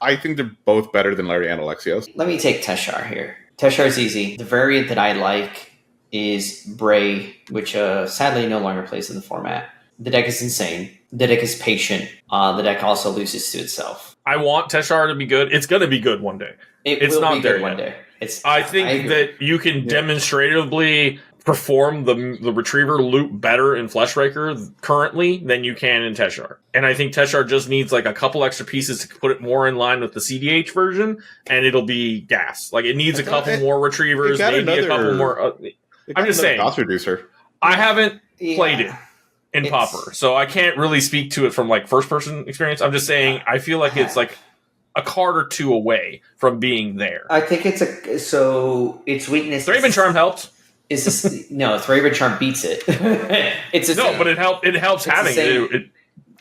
I think they're both better than Larry and Alexios. Let me take Teshar here. Teshar's easy. The variant that I like is Bray, which sadly no longer plays in the format. The deck is insane. The deck is patient. The deck also loses to itself. I want Teshar to be good. It's going to be good one day. It's will not be there good one yet. day. I think that you can demonstratively perform the Retriever loop better in Fleshraker currently than you can in Teshar. And I think Teshar just needs like a couple extra pieces to put it more in line with the CDH version, and it'll be gas. Like it needs a couple more Retrievers, maybe a couple more. I'm just saying. Cost reducer. I haven't played it in Pauper, so I can't really speak to it from like first person experience. I'm just saying I feel like it's like a card or two away from being there. I think it's its weakness. Thraben Charm helped. No, Thraben Charm beats it. But it helps having it.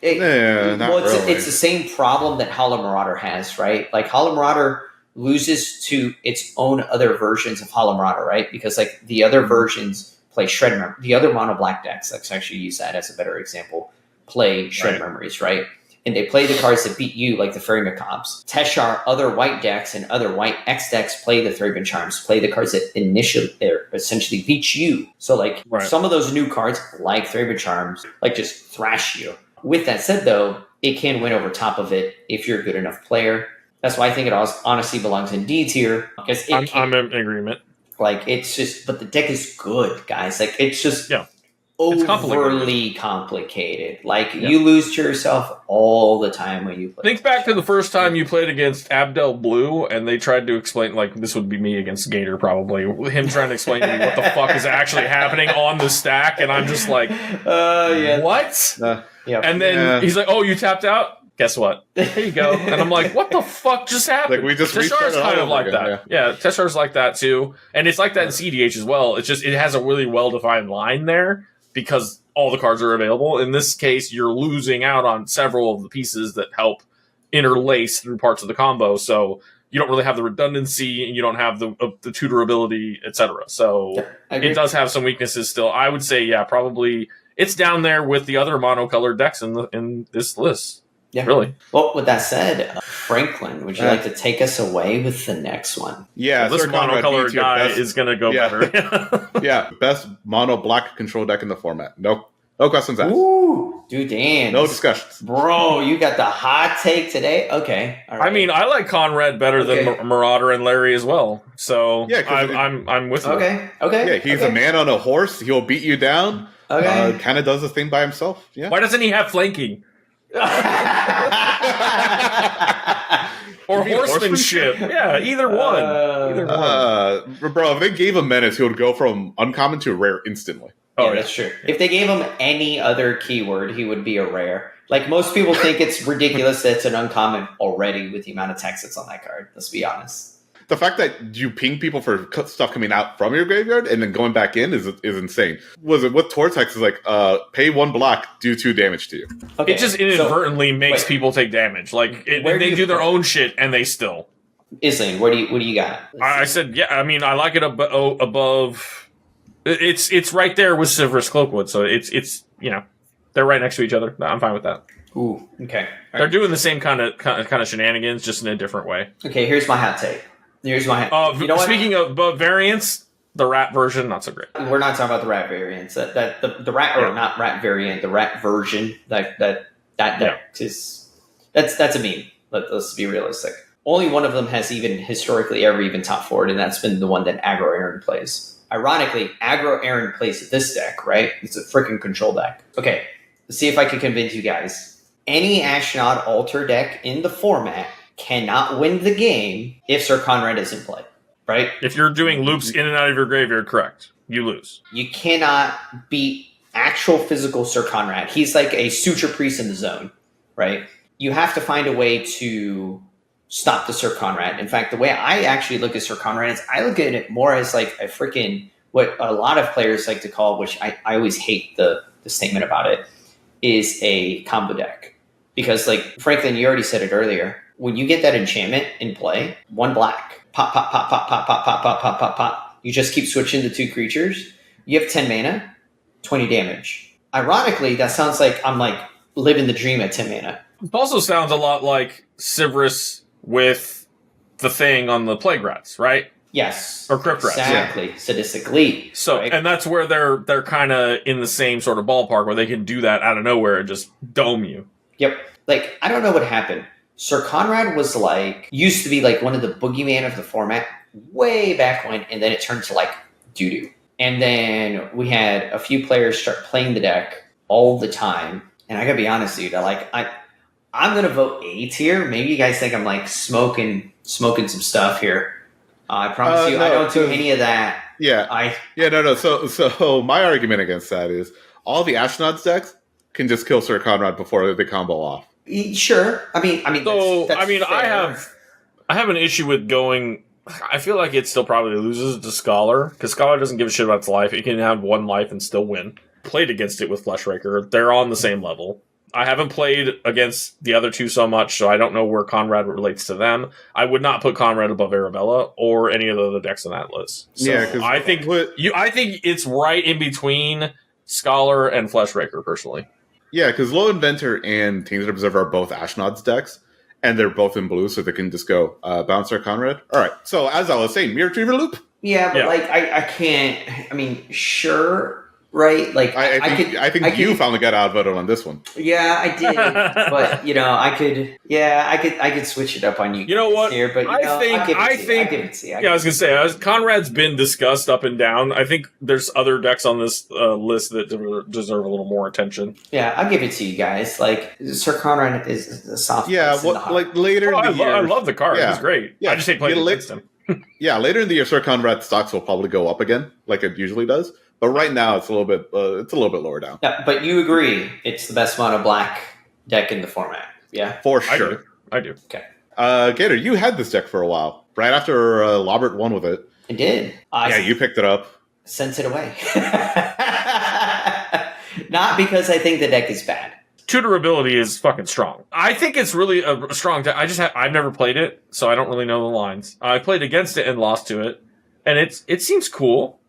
It's the same problem that Hollow Marauder has, right? Like Hollow Marauder loses to its own other versions of Hollow Marauder, right? Because like the other versions play Shred Memory. The other mono black decks, let's actually use that as a better example, play Shred Memories, right? And they play the cards that beat you, like the Fairy Macabres. Teshar, other white decks and other white X decks play the Thraben Charms, play the cards that essentially beat you. So, like, some of those new cards, like Thraben Charms, like, just thrash you. With that said, though, it can win over top of it if you're a good enough player. That's why I think it honestly belongs in D tier. Because I'm in agreement. Like, it's just, but the deck is good, guys. Like, it's just... overly complicated. Like you lose to yourself all the time when you play. Think back to the first time you played against Abdel Blue, and they tried to explain, like, this would be me against Gator probably, him trying to explain to me what the fuck is actually happening on the stack, and I'm just like, what? And then he's like, oh, you tapped out? Guess what? Here you go. And I'm like, what the fuck just happened? Like we just Teshar's kind of like that. Yeah, Teshar's like that too. And it's like that in CDH as well. It's just, it has a really well-defined line there, because all the cards are available. In this case, you're losing out on several of the pieces that help interlace through parts of the combo. So you don't really have the redundancy, and you don't have the tutor ability, etc. So it does have some weaknesses still. I would say, probably it's down there with the other monocolored decks in this list. Yeah, really. Well, with that said, Franklin, would you like to take us away with the next one? Yeah, this monocolored guy is going to go better. Best mono black control deck in the format. No questions asked. Ooh, dude, Dan. No discussions. Bro, you got the hot take today? Okay. All right. I mean, I like Konrad better than Marauder and Larry as well. So I'm with you. Okay. Yeah, he's a man on a horse. He'll beat you down. Okay. Kind of does the thing by himself. Yeah. Why doesn't he have flanking? Or horsemanship. Yeah, either one. Bro, if they gave him menace, he would go from uncommon to rare instantly. Oh, that's true. If they gave him any other keyword, he would be a rare. Like, most people think it's ridiculous that it's an uncommon already with the amount of text that's on that card. Let's be honest. The fact that you ping people for stuff coming out from your graveyard and then going back in is insane. Was it with Tortex is like pay 1 block, do 2 damage to you. Okay, it just inadvertently makes people take damage. Like they do their own shit and they still. Islane, what do you got? I said I mean I like it above. It's right there with Silver's Cloakwood, so it's they're right next to each other. I'm fine with that. Ooh, okay. They're doing the same kind of shenanigans, just in a different way. Okay, here's my hot take. Speaking of variants, the rat version not so great. We're not talking about the rat variants. The rat or not rat variant, the rat version that is that's a meme. Let's be realistic. Only one of them has even historically ever even top forward, and that's been the one that Aggro Aaron plays. Ironically, Aggro Aaron plays this deck, right? It's a freaking control deck. Okay, let's see if I can convince you guys. Any Ashnod altar deck in the format cannot win the game if Syr Konrad is in play, right? If you're doing loops in and out of your graveyard, correct. You lose. You cannot beat actual physical Syr Konrad. He's like a Suture Priest in the zone, right? You have to find a way to stop the Syr Konrad. In fact, the way I actually look at Syr Konrad is I look at it more as like a freaking, what a lot of players like to call, which I always hate the statement about it, is a combo deck. Because like, Franklin, you already said it earlier, when you get that enchantment in play, 1 black, pop, pop, pop, pop, pop, pop, pop, pop, pop, pop, pop. You just keep switching the 2 creatures. You have 10 mana, 20 damage. Ironically, that sounds like I'm like living the dream at 10 mana. It also sounds a lot like Sivris with the thing on the Plague Rats, right? Yes. Or Crypt Rats. Exactly. Sadistic Elite. So, right? and that's where they're kind of in the same sort of ballpark where they can do that out of nowhere and just dome you. Yep. Like, I don't know what happened. Syr Konrad was like, used to be like one of the boogeyman of the format way back when, and then it turned to like doo-doo. And then we had a few players start playing the deck all the time. And I gotta be honest, dude, I'm gonna vote A tier. Maybe you guys think I'm like smoking some stuff here. I promise you, no, I don't do any of that. Yeah. No. So my argument against that is all the Astronauts decks can just kill Syr Konrad before they combo off. Sure. I mean, So, that's fair. I have an issue with going. I feel like it still probably loses to Scholar, because Scholar doesn't give a shit about its life. It can have one life and still win. Played against it with Fleshraker. They're on the same level. I haven't played against the other two so much, so I don't know where Konrad relates to them. I would not put Konrad above Arabella or any of the other decks on that list. So Yeah, 'cause I think it's right in between Scholar and Fleshraker, personally. Yeah, because Low Inventor and Tainted Observer are both Ashnod's decks, and they're both in blue, so they can just go bounce Syr Konrad. All right, so as I was saying, Mirror Retriever Loop. Yeah, but like I can't. I mean, sure, right? Like I think you finally got outvoted on this one. Yeah, I did, but I could switch it up on you. You know what? Here, but I think I was gonna say Conrad's been discussed up and down. I think there's other decks on this list that deserve a little more attention. Yeah, I'll give it to you guys. Like Syr Konrad is a soft. Yeah, like later in the year, I love the card. He's great. Yeah, I just hate playing against him. Yeah, later in the year, Syr Konrad stocks will probably go up again, like it usually does. But right now, it's a little bit lower down. Yeah, but you agree it's the best mono black deck in the format, yeah? For sure. I do. Okay. Gator, you had this deck for a while, right after Lobert won with it. I did. You picked it up. Sent it away. Not because I think the deck is bad. Tutor ability is fucking strong. I think it's really a strong deck. I've never played it, so I don't really know the lines. I played against it and lost to it, and it seems cool,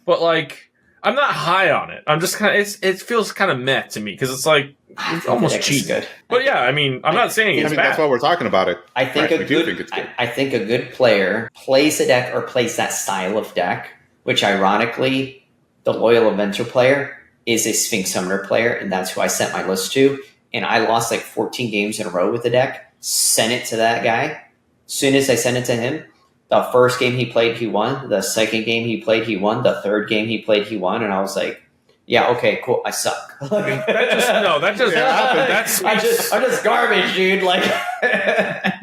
but like I'm not high on it. I'm just kind of it feels kind of meh to me because it's like it's almost cheap. Good. But yeah, I mean, I'm not saying it's bad. That's why we're talking about it. I think I think a good player plays a deck or plays that style of deck, which ironically, the Loyal Inventor player is a Sphinx Summoner player, and that's who I sent my list to. And I lost like 14 games in a row with the deck. Sent it to that guy. As soon as I sent it to him, the first game he played, he won. The second game he played, he won. The third game he played, he won. And I was like, yeah, okay, cool. I suck. I'm just garbage, dude. Like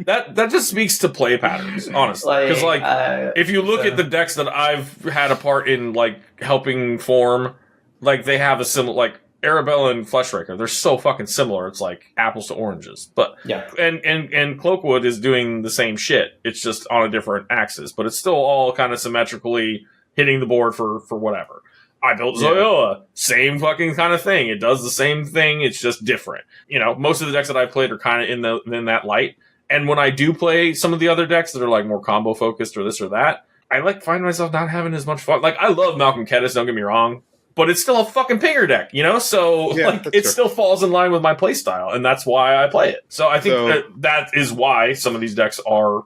that just speaks to play patterns, honestly. Because if you look at the decks that I've had a part in, like helping form, like they have a similar, like Arabella and Fleshraker, they're so fucking similar. It's like apples to oranges. But yeah, and Cloakwood is doing the same shit. It's just on a different axis, but it's still all kind of symmetrically hitting the board for whatever. I built Zoyola, same fucking kind of thing. It does the same thing. It's just different. You know, most of the decks that I've played are kind of in that light. And when I do play some of the other decks that are like more combo focused or this or that, I like find myself not having as much fun. Like I love Malcolm Kedis, don't get me wrong, but it's still a fucking pinger deck, you know? So still falls in line with my play style, and that's why I play it. So I think that is why some of these decks are,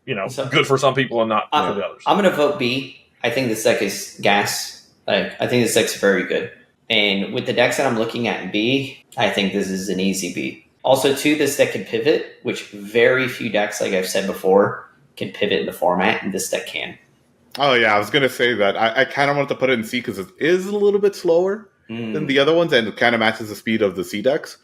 you know, good for some people and not for the others. I'm going to vote B. I think this deck is gas. Like, I think this deck's very good. And with the decks that I'm looking at in B, I think this is an easy B. Also, too, this deck can pivot, which very few decks, like I've said before, can pivot in the format, and this deck can. Oh, yeah, I was going to say that. I kind of wanted to put it in C because it is a little bit slower than the other ones, and it kind of matches the speed of the C decks,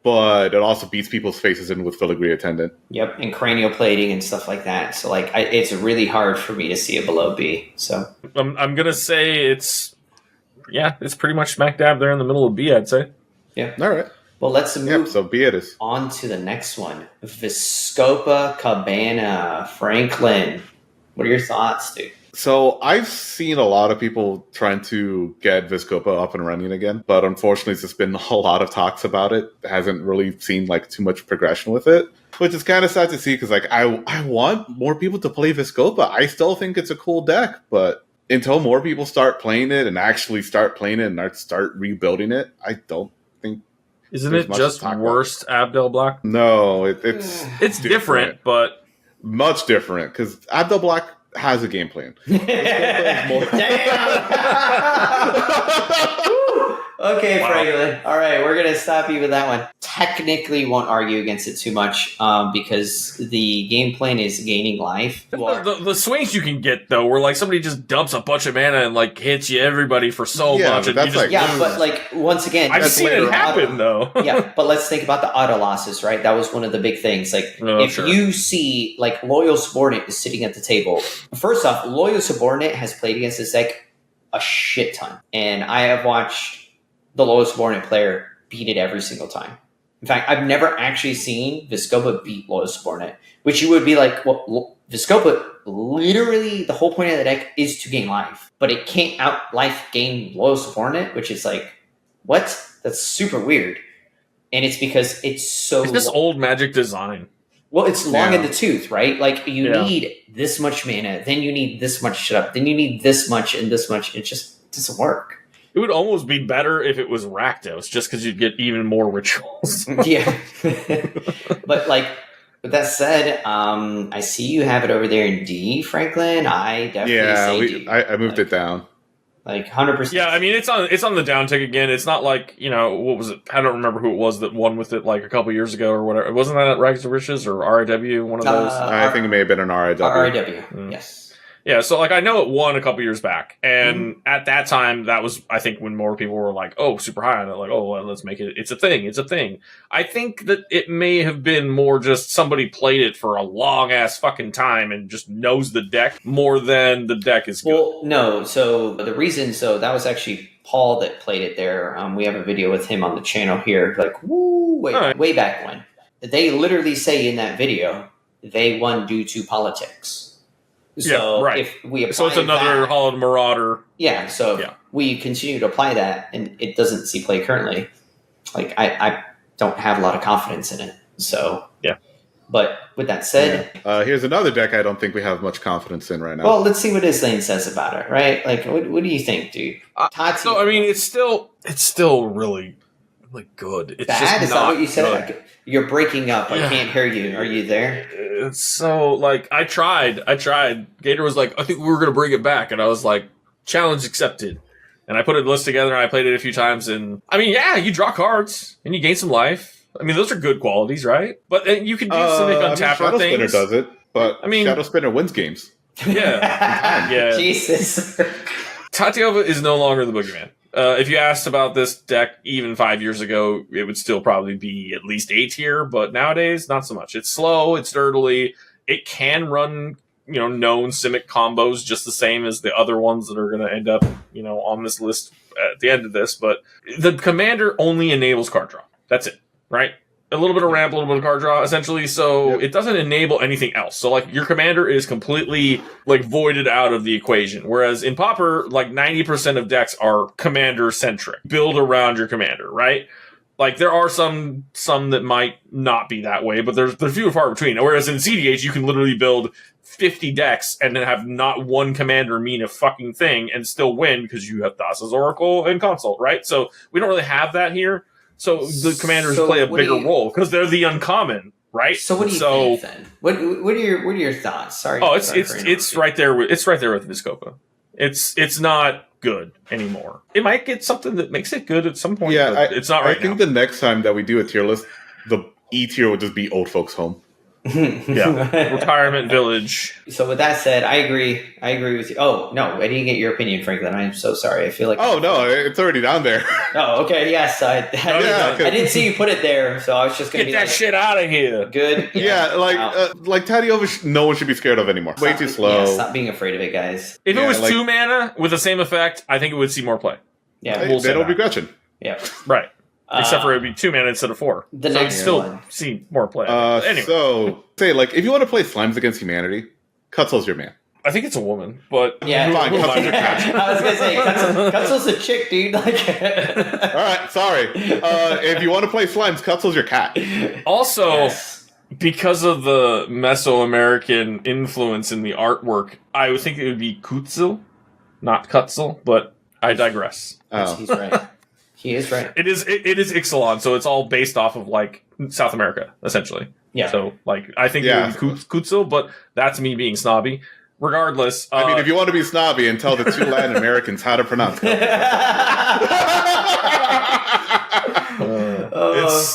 but it also beats people's faces in with Filigree Attendant. Yep, and cranial plating and stuff like that. So, like, it's really hard for me to see it below B. So I'm going to say it's pretty much smack dab there in the middle of B, I'd say. Yeah. All right. Well, let's move so B it is. On to the next one. Vizkopa Cabana. Franklin, what are your thoughts, dude? So I've seen a lot of people trying to get Vizkopa up and running again, but unfortunately there's been a lot of talks about it. Hasn't really seen like too much progression with it, which is kind of sad to see because like I want more people to play Vizkopa. I still think it's a cool deck, but until more people start playing it and actually start playing it and start rebuilding it, I don't think. Isn't it just worst Abdel Black? No, it's different, but much different because Abdel Black has a game plan. Okay, Wow. Franklin. All right, we're gonna stop you with that one. Technically, won't argue against it too much because the game plan is gaining life. The swings you can get though, where like somebody just dumps a bunch of mana and like hits you everybody for so much, and that's you just like- Yeah, lose. but like once again, I've that's seen later it on. happen though. Yeah, but let's think about the auto losses, right? That was one of the big things. Like, Oh, if sure. you see, like, Loyal Subordinate is sitting at the table. First off, Loyal Subordinate has played against this deck a shit ton. And I have watched the Loyal Subordinate player beat it every single time. In fact, I've never actually seen vizkopa beat Loyal Subordinate, which you would be like, well, vizkopa, literally, the whole point of the deck is to gain life. But it can't out life gain Loyal Subordinate, which is like, what? That's super weird. And it's because it's so... It's just old Magic design. Well, it's long in Yeah. the tooth, right? Like, you Yeah. need this much mana, then you need this much shit up, then you need this much and this much. It just doesn't work. It would almost be better if it was Rakdos, just because you'd get even more rituals. Yeah. But, like, with that said, I see you have it over there in D, Franklin. I definitely say D. I moved it down. Like, 100%. Yeah, I mean it's on the downtick again. It's not like, you know, what was it? I don't remember who it was that won with it like a couple years ago or whatever. Wasn't that Rags to Riches or RIW? One of those. I think it may have been an RIW. RIW, Mm. yes. Yeah, so like I know it won a couple years back, and at that time, that was I think when more people were like, "Oh, super high," and they're like, "Oh, well, let's make it. It's a thing. It's a thing." I think that it may have been more just somebody played it for a long ass fucking time and just knows the deck more than the deck is good. Well, no. So the reason, that was actually Paul that played it there. We have a video with him on the channel here. Like, way back when. They literally say in that video they won due to politics. So Yeah, right. if we apply So it's another that, Hollowed Marauder. yeah. So Yeah. we continue to apply that, and it doesn't see play currently. Like I don't have a lot of confidence in it. So Yeah. But with that said, Here's another deck I don't think we have much confidence in right now. well, let's see what Islane says about it, right? Like, what do you think, dude? Tati, So I mean, it's still really good. It's bad? just Is that not what you said? good. Like, you're breaking up. I Yeah. can't hear you. Are you there? It's so like I tried. Gator was like, I think we were gonna bring it back, and I was like, challenge accepted. And I put a list together and I played it a few times, and I mean, yeah, you draw cards and you gain some life. I mean, those are good qualities, right? But you can do some untap Shadow things. Spinner does it, but I mean- Shadow Spinner wins games. Yeah, yeah. Jesus. Tatyova is no longer the boogeyman. If you asked about this deck even 5 years ago, it would still probably be at least A tier, but nowadays, not so much. It's slow, it's dirtily, it can run, known Simic combos just the same as the other ones that are going to end up, on this list at the end of this, but the commander only enables card draw. That's it, right? A little bit of ramp, a little bit of card draw, essentially, so Yep. it doesn't enable anything else. So, like, your commander is completely, like, voided out of the equation. Whereas in Pauper, like, 90% of decks are commander-centric. Build around your commander, right? Like, there are some that might not be that way, but they're few and far between. Whereas in CDH, you can literally build 50 decks and then have not one commander mean a fucking thing and still win because you have Thassa's Oracle and Consult, right? So, we don't really have that here. So the commanders So play a what do bigger you- role because they're the uncommon, right? So what do you think then? What are your thoughts? Sorry. Oh, it's sorry for interrupting. right there. It's right there with vizkopa. It's not good anymore. It might get something that makes it good at some point. Yeah, but it's not right I think now. the next time that we do a tier list, the E tier would just be old folks home. Yeah, retirement village. So with that said, I agree with you. Oh no, I didn't get your opinion, Franklin. I'm so sorry. I feel like Oh no, it's already down there. Oh, okay, yes. I Yeah. didn't see you put it there, so I was just gonna Get be that like, shit out of here. good. Yeah, like Wow. Tatyova, no one should be scared of anymore. Way too slow. Yeah, stop being afraid of it, guys. If it Yeah, was like- 2 mana with the same effect, I think it would see more play. Yeah, Hey, we'll say they don't that. begrudge him. yeah. Right. Except for it Uh, would be 2 mana instead of 4. the So next you'd still one. see more play. Anyway. So, say, like, if you want to play Slimes Against Humanity, Kutzil's your man. I think it's a woman, but Yeah, Fine, who am I Kutzil's to your cat. I was gonna say Kutzel's a chick, dude. Like, All right, sorry. If you want to play Slimes, Kutzil's your cat. Also, yes. because of the Mesoamerican influence in the artwork, I would think it would be Kutzil, not Kutzil, but I digress. Oh. He's right. He is right. It is Ixalan, so it's all based off of like South America, essentially. Yeah. So like I think Yeah. it would be Kutzil, but that's me being snobby. regardless. I mean, if you want to be snobby and tell the two Latin Americans how to pronounce it.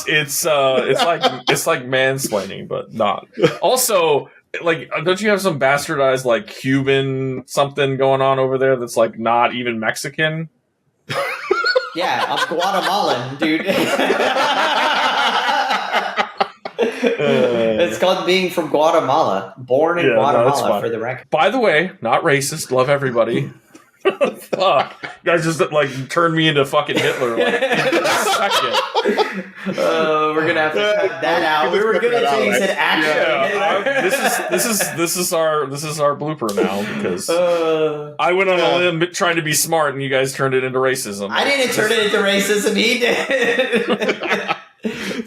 It's like mansplaining, but not. Also, like, don't you have some bastardized like Cuban something going on over there that's like not even Mexican? Yeah, I'm Guatemalan, dude. It's called being from Guatemala. Born in Guatemala, for the record. By the way, not racist. Love everybody. Fuck. You guys just like turned me into fucking Hitler like, in a second. We're gonna have to cut that out. We were gonna say you said actually. This is our blooper now because I went on a limb trying to be smart and you guys turned it into racism. I didn't turn it into racism. He did.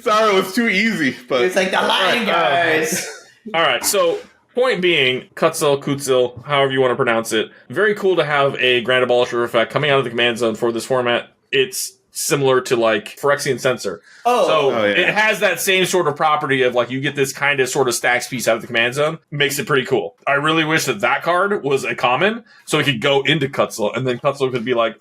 Sorry, it was too easy. But it's like the Latin guys. All right, so. Point being, Kutzil, however you want to pronounce it, very cool to have a Grand Abolisher effect coming out of the command zone for this format. It's similar to like Phyrexian Censor. It has that same sort of property of like you get this kind of sort of stacks piece out of the command zone. Makes it pretty cool. I really wish that card was a common so it could go into Kutzil and then Kutzil could be like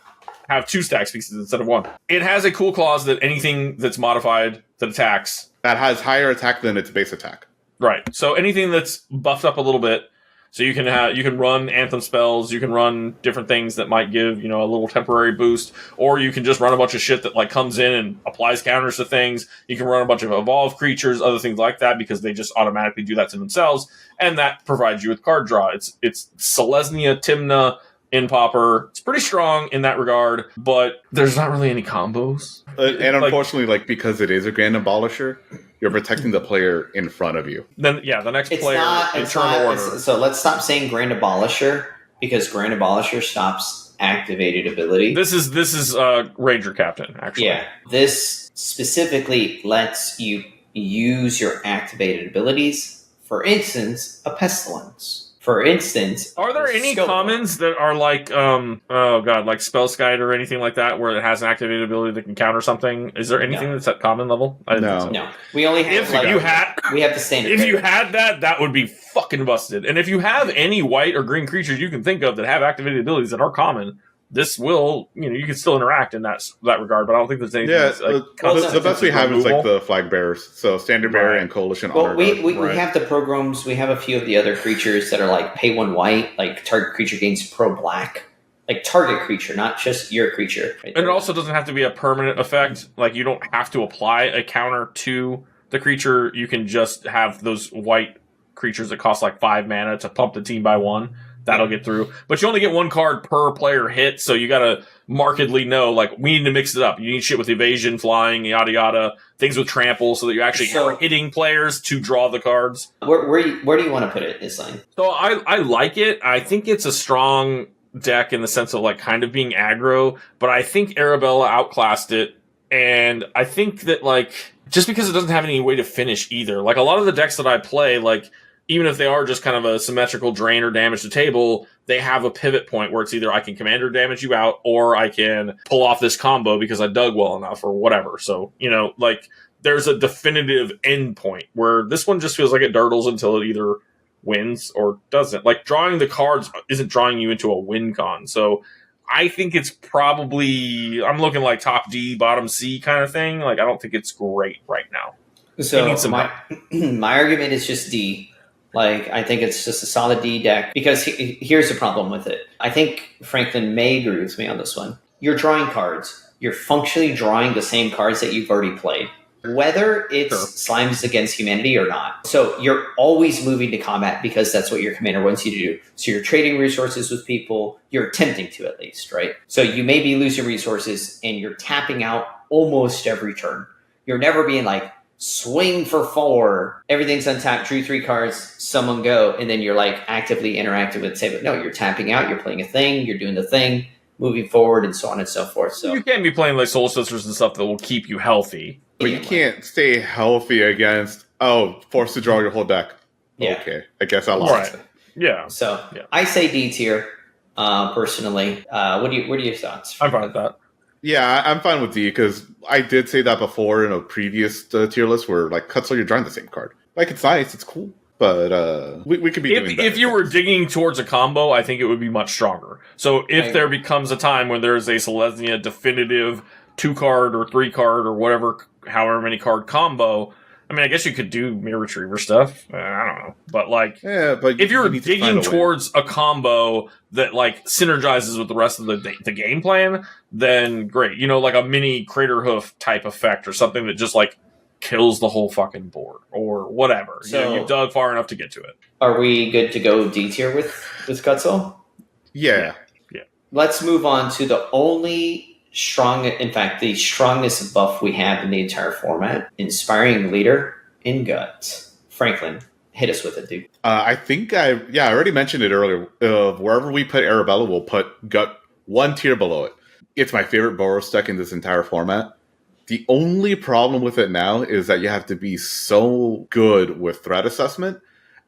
have 2 stacks pieces instead of 1. It has a cool clause that anything that's modified that attacks that has higher attack than its base attack. Right. So anything that's buffed up a little bit, so you can run Anthem spells, you can run different things that might give, a little temporary boost, or you can just run a bunch of shit that like comes in and applies counters to things. You can run a bunch of evolved creatures, other things like that, because they just automatically do that to themselves, and that provides you with card draw. It's Selesnya, Tymna in Pauper. It's pretty strong in that regard, but there's not really any combos. And unfortunately, like because it is a Grand Abolisher, you're protecting the player in front of you. Then, the next player in turn order. So let's stop saying Grand Abolisher, because Grand Abolisher stops activated ability. This is Ranger Captain, actually. Yeah. This specifically lets you use your activated abilities. For instance, a Pestilence. For instance, are there any commons that are like, like Spellskite or anything like that, where it has an activated ability that can counter something? Is there anything that's at common level? No. We only have we have the standard. If you had that would be fucking busted. And if you have any white or green creatures you can think of that have activated abilities that are common, this will, you can still interact in that regard, but I don't think there's anything. Yeah, the best we have is like the flag bearers, so standard bearer and coalition. Well, we have the programs. We have a few of the other creatures that are like pay 1 white, like target creature gains pro black, like target creature, not just your creature. Right, and it also doesn't have to be a permanent effect. Like you don't have to apply a counter to the creature. You can just have those white creatures that cost like 5 mana to pump the team by 1. That'll get through. But you only get 1 card per player hit, so you gotta markedly know, like, we need to mix it up. You need shit with evasion, flying, yada yada, things with trample, so that you actually are hitting players to draw the cards. Where do you want to put it, Isline? So I like it. I think it's a strong deck in the sense of, like, kind of being aggro, but I think Arabella outclassed it, and I think that, like, just because it doesn't have any way to finish either. Like, a lot of the decks that I play, like, even if they are just kind of a symmetrical drain or damage to table, they have a pivot point where it's either I can commander damage you out or I can pull off this combo because I dug well enough or whatever. So, like there's a definitive end point where this one just feels like it dirtles until it either wins or doesn't. Like drawing the cards isn't drawing you into a win con. So I think it's probably, I'm looking like top D, bottom C kind of thing. Like I don't think it's great right now. So my argument is just D. Like, I think it's just a solid D deck, because here's the problem with it. I think Franklin may agree with me on this one. You're drawing cards. You're functionally drawing the same cards that you've already played, whether it's Slimes Against Humanity or not. So you're always moving to combat because that's what your commander wants you to do. So you're trading resources with people. You're attempting to, at least, right? So you may be losing resources and you're tapping out almost every turn. You're never being like, swing for 4, everything's untapped, drew 3 cards, someone go, and then you're like actively interacting with say, but no, you're tapping out, you're playing a thing, you're doing the thing, moving forward, and so on and so forth. So you can't be playing like Soul Sisters and stuff that will keep you healthy. But you can't stay healthy against, forced to draw your whole deck. Yeah. Okay, I guess I lost. Right. Yeah. So I say D tier, personally. What are your thoughts? I'm fine with that. Yeah, I'm fine with D, because I did say that before in a previous tier list where, like, Kutzil, you're drawing the same card. Like, it's nice, it's cool. But we could be doing better if you were things. digging towards a combo, I think it would be much stronger. So if there becomes a time when there's a Selesnya definitive 2-card or 3-card or whatever, however many card combo, I mean, I guess you could do Mirror Retriever stuff. I don't know. But, like, but if you're need to find digging a way. towards a combo that, like, synergizes with the rest of the game plan, then great. You know, like a mini Crater Hoof type effect or something that just, like, kills the whole fucking board or whatever. So, you dug far enough to get to it. Are we good to go D tier with Kutzil? Yeah. Let's move on to the the strongest buff we have in the entire format, Inspiring Leader in Gut. Franklin, hit us with it, dude. I think I already mentioned it earlier. Wherever we put Arabella, we'll put Gut 1 tier below it. It's my favorite Boros deck in this entire format. The only problem with it now is that you have to be so good with threat assessment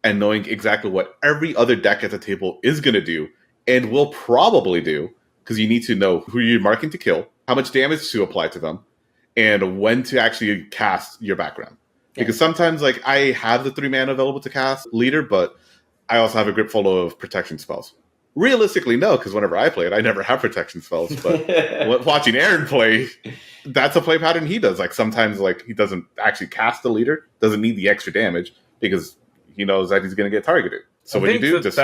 and knowing exactly what every other deck at the table is going to do and will probably do, because you need to know who you're marking to kill, how much damage to apply to them, and when to actually cast your background. Yeah. Because sometimes, like, I have the 3 mana available to cast Leader, but I also have a grip full of protection spells. Realistically, no, because whenever I play it, I never have protection spells. But watching Aaron play, that's a play pattern he does. Like, sometimes, like, he doesn't actually cast the Leader, doesn't need the extra damage, because he knows that he's going to get targeted. So what you do, just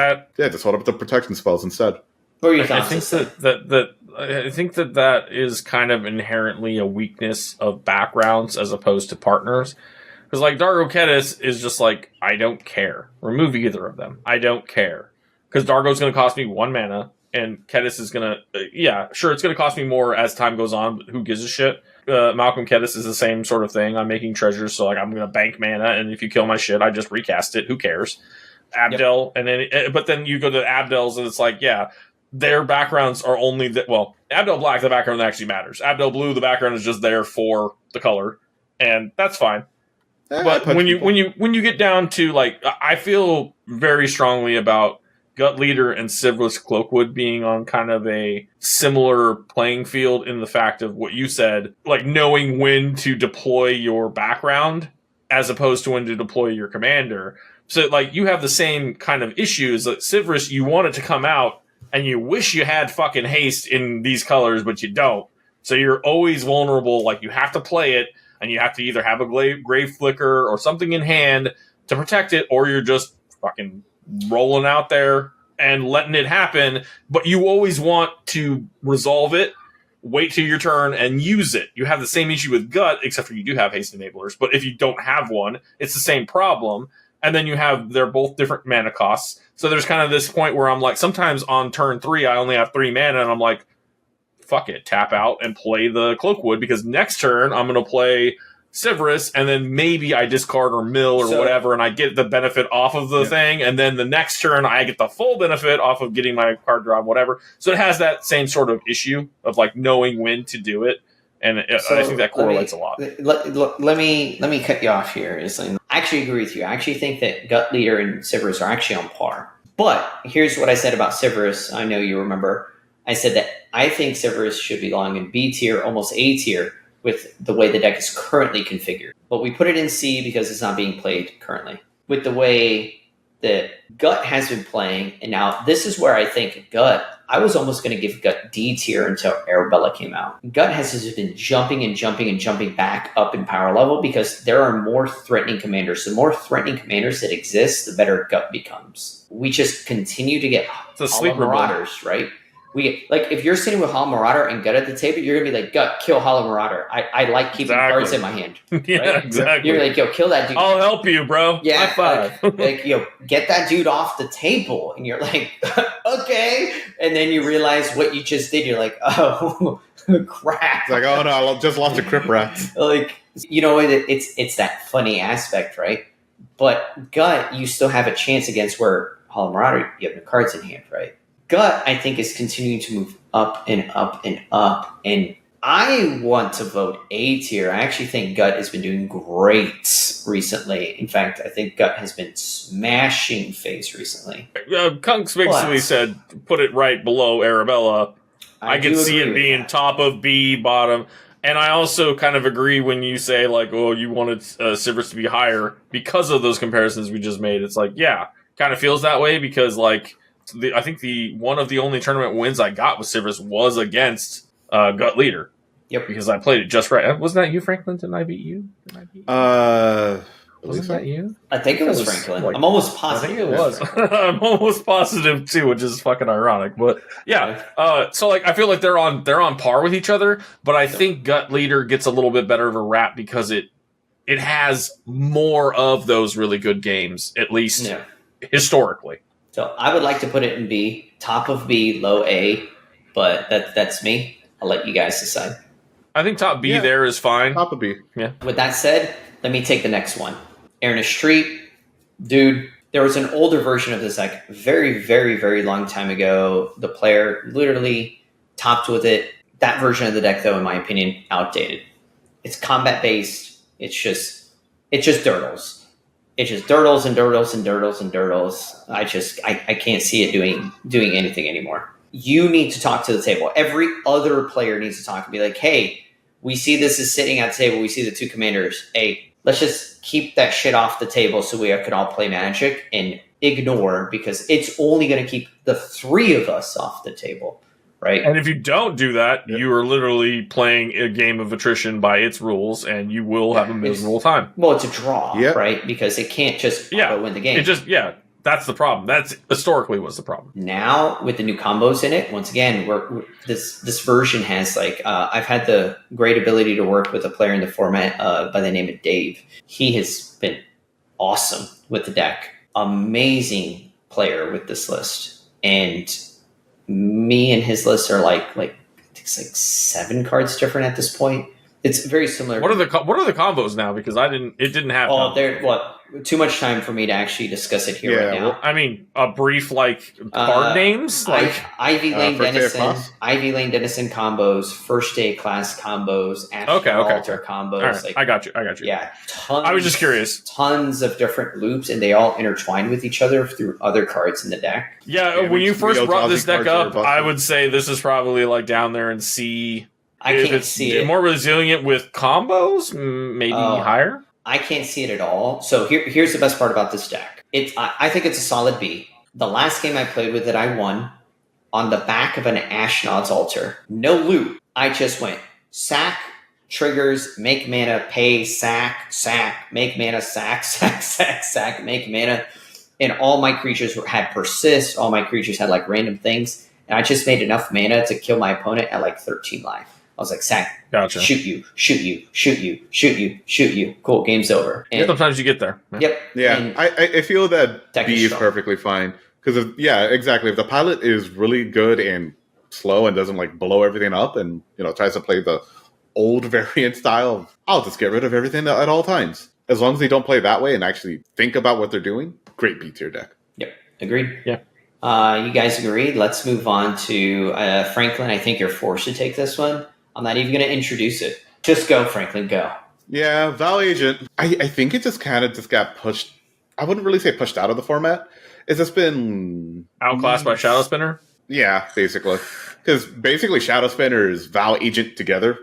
hold up the protection spells instead. What are your I thoughts? think that is kind of inherently a weakness of backgrounds as opposed to partners. Because, like, Dargo Kedis is just like, I don't care. Remove either of them. I don't care. Because Dargo's going to cost me 1 mana, and Kedis is going to... sure, it's going to cost me more as time goes on, but who gives a shit? Malcolm Kedis is the same sort of thing. I'm making treasures, so, like, I'm going to bank mana, and if you kill my shit, I just recast it. Who cares? Abdel, and then... But then you go to Abdel's, and it's like, their backgrounds are only... Abdel Black, the background actually matters. Abdel Blue, the background is just there for the color, and that's fine. But when you get down to, like, I feel very strongly about Gut Leader and Sivris Cloakwood being on kind of a similar playing field in the fact of what you said, like knowing when to deploy your background as opposed to when to deploy your commander. So, like, you have the same kind of issues. Like, Sivris, you want it to come out and you wish you had fucking haste in these colors, but you don't. So you're always vulnerable. Like, you have to play it, and you have to either have a grave flicker or something in hand to protect it, or you're just fucking rolling out there and letting it happen. But you always want to resolve it, wait till your turn, and use it. You have the same issue with Gut, except for you do have haste enablers. But if you don't have one, it's the same problem. And then they're both different mana costs. So there's kind of this point where I'm like, sometimes on turn 3, I only have 3 mana, and I'm like, fuck it, tap out and play the Cloakwood, because next turn I'm going to play Sivris, and then maybe I discard or mill or whatever, and I get the benefit off of the thing, and then the next turn I get the full benefit off of getting my card draw, whatever. So it has that same sort of issue of, like, knowing when to do it, and I think that correlates a lot. Let me cut you off here. I actually agree with you. I actually think that Gut Leader and Sivris are actually on par. But here's what I said about Sivris. I know you remember. I said that I think Sivris should belong in B tier, almost A tier, with the way the deck is currently configured. But we put it in C because it's not being played currently. With the way that Gut has been playing, and now this is where I think Gut, I was almost going to give Gut D tier until Arabella came out. Gut has just been jumping and jumping and jumping back up in power level because there are more threatening commanders. The more threatening commanders that exist, the better Gut becomes. We just continue to get Hollow Marauders, right? If you're sitting with Hollow Marauder and Gut at the table, you're gonna be like, Gut, kill Hollow Marauder. I like keeping cards in my hand. Yeah, right? exactly. You're like, yo, kill that dude. I'll help you, bro. Yeah, high five. Get that dude off the table. And you're like, okay. And then you realize what you just did. You're like, oh, crap. It's like, oh no, I just lost a Crypt Rat. Like, it's that funny aspect, right? But Gut, you still have a chance against where Hollow Marauder, you have the cards in hand, right? Gut, I think, is continuing to move up and up and up. And I want to vote A tier. I actually think Gut has been doing great recently. In fact, I think Gut has been smashing face recently. Kunks basically said, put it right below Arabella. I can see it being top of B, bottom. And I also kind of agree when you say, like, oh, you wanted Sivers to be higher because of those comparisons we just made. It's like, yeah, kind of feels that way because, like, I think one of the only tournament wins I got with Sivers was against Gut Leader. Yep. Because I played it just right. Wasn't that you, Franklin? Didn't I beat you? Wasn't that you? I think it was Franklin. Like, I'm almost positive. I think it was. I'm almost positive too, which is fucking ironic. But yeah, so like I feel like they're on par with each other. But I think Gut Leader gets a little bit better of a rap because it has more of those really good games, at least historically. So I would like to put it in B, top of B, low A, but that's me. I'll let you guys decide. I think top B there is fine. Top of B. Yeah. With that said, let me take the next one. Erinis Street, dude. There was an older version of this deck, very, very, very long time ago. The player literally topped with it. That version of the deck, though, in my opinion, outdated. It's combat based. It's just dirtles. It's just dirtles and dirtles and dirtles and dirtles. I can't see it doing anything anymore. You need to talk to the table. Every other player needs to talk and be like, hey, we see this is sitting at the table. We see the two commanders. Hey, let's just keep that shit off the table so we can all play Magic and ignore because it's only going to keep the three of us off the table, right? And if you don't do that, you are literally playing a game of attrition by its rules, and you will have a miserable time. Well, it's a draw, right? Because it can't just win the game. That's the problem. That's historically was the problem. Now with the new combos in it, once again, this version has like I've had the great ability to work with a player in the format by the name of Dave. He has been awesome with the deck, amazing player with this list, and me and his list are like it's like 7 cards different at this point. It's very similar. What are the combos now? Because it didn't have. Too much time for me to actually discuss it here right now. Well, I mean, a brief card names like Ivy Lane Denizen combos, first day class combos, Altar combos. Right. I got you. Yeah, I was just curious. Tons of different loops, and they all intertwine with each other through other cards in the deck. Yeah, when you first brought this deck up, I would say this is probably like down there in C. I can't see it. More resilient with combos, maybe higher. I can't see it at all. So here's the best part about this deck. I think it's a solid B. The last game I played with it, I won on the back of an Ashnod's Altar. No loot. I just went sack, triggers, make mana, pay, sack, make mana, sack, make mana. And all my creatures had persist. All my creatures had like random things. And I just made enough mana to kill my opponent at like 13 life. I was like, sack, gotcha. Shoot you. Cool, game's over. And sometimes you get there. Yep. Yeah, I feel that B is perfectly fine. Because, exactly. If the pilot is really good and slow and doesn't like blow everything up and, tries to play the old variant style, I'll just get rid of everything at all times. As long as they don't play that way and actually think about what they're doing, great B tier deck. Yep, agreed. Yeah. You guys agree? Let's move on to Franklin. I think you're forced to take this one. I'm not even going to introduce it. Just go, Franklin, go. Yeah, Vhal Agent. I think it just kind of got pushed. I wouldn't really say pushed out of the format. It's just been outclassed by Shadow Spinner? Yeah, basically. Because basically Shadow Spinner is Vhal Agent together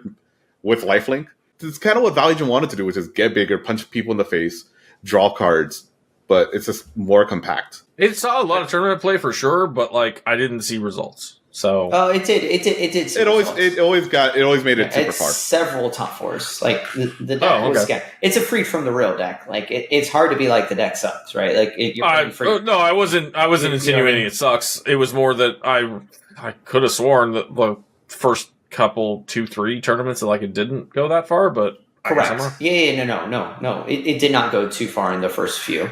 with Lifelink. It's kind of what Vhal Agent wanted to do, which is get bigger, punch people in the face, draw cards, but it's just more compact. It saw a lot of tournament play for sure, but I didn't see results. So it did. It always made it super far. Several top fours. The deck was it's a free from the real deck. It's hard to be like the deck sucks, right? No, I wasn't insinuating it sucks. It was more that I could have sworn that the first couple 2-3 tournaments that it didn't go that far, but correct. No. It did not go too far in the first few.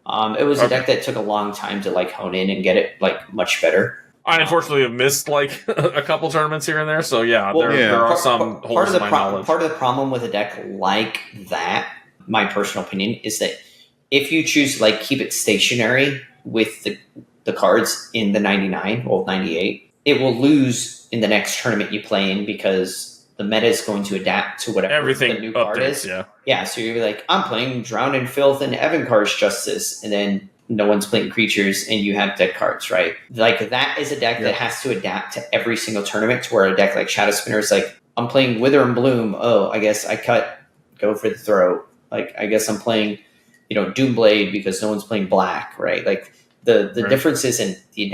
It was a deck that took a long time to hone in and get it much better. I unfortunately have missed a couple tournaments here and there, so there are some holes in my knowledge. Part of the problem with a deck like that, my personal opinion, is that if you choose to keep it stationary with the cards in the 98, it will lose in the next tournament you play in because the meta is going to adapt to whatever the new card is. Yeah, so you're like, I'm playing Drown in Filth and Evankar's Justice, and then no one's playing creatures and you have dead cards, right? That is a deck that has to adapt to every single tournament, to where a deck like Shadow Spinner is I'm playing Wither and Bloom. Oh, I guess I go for the throat. Like, I guess I'm playing, Doomblade because no one's playing black, right? Like, the Right. differences in the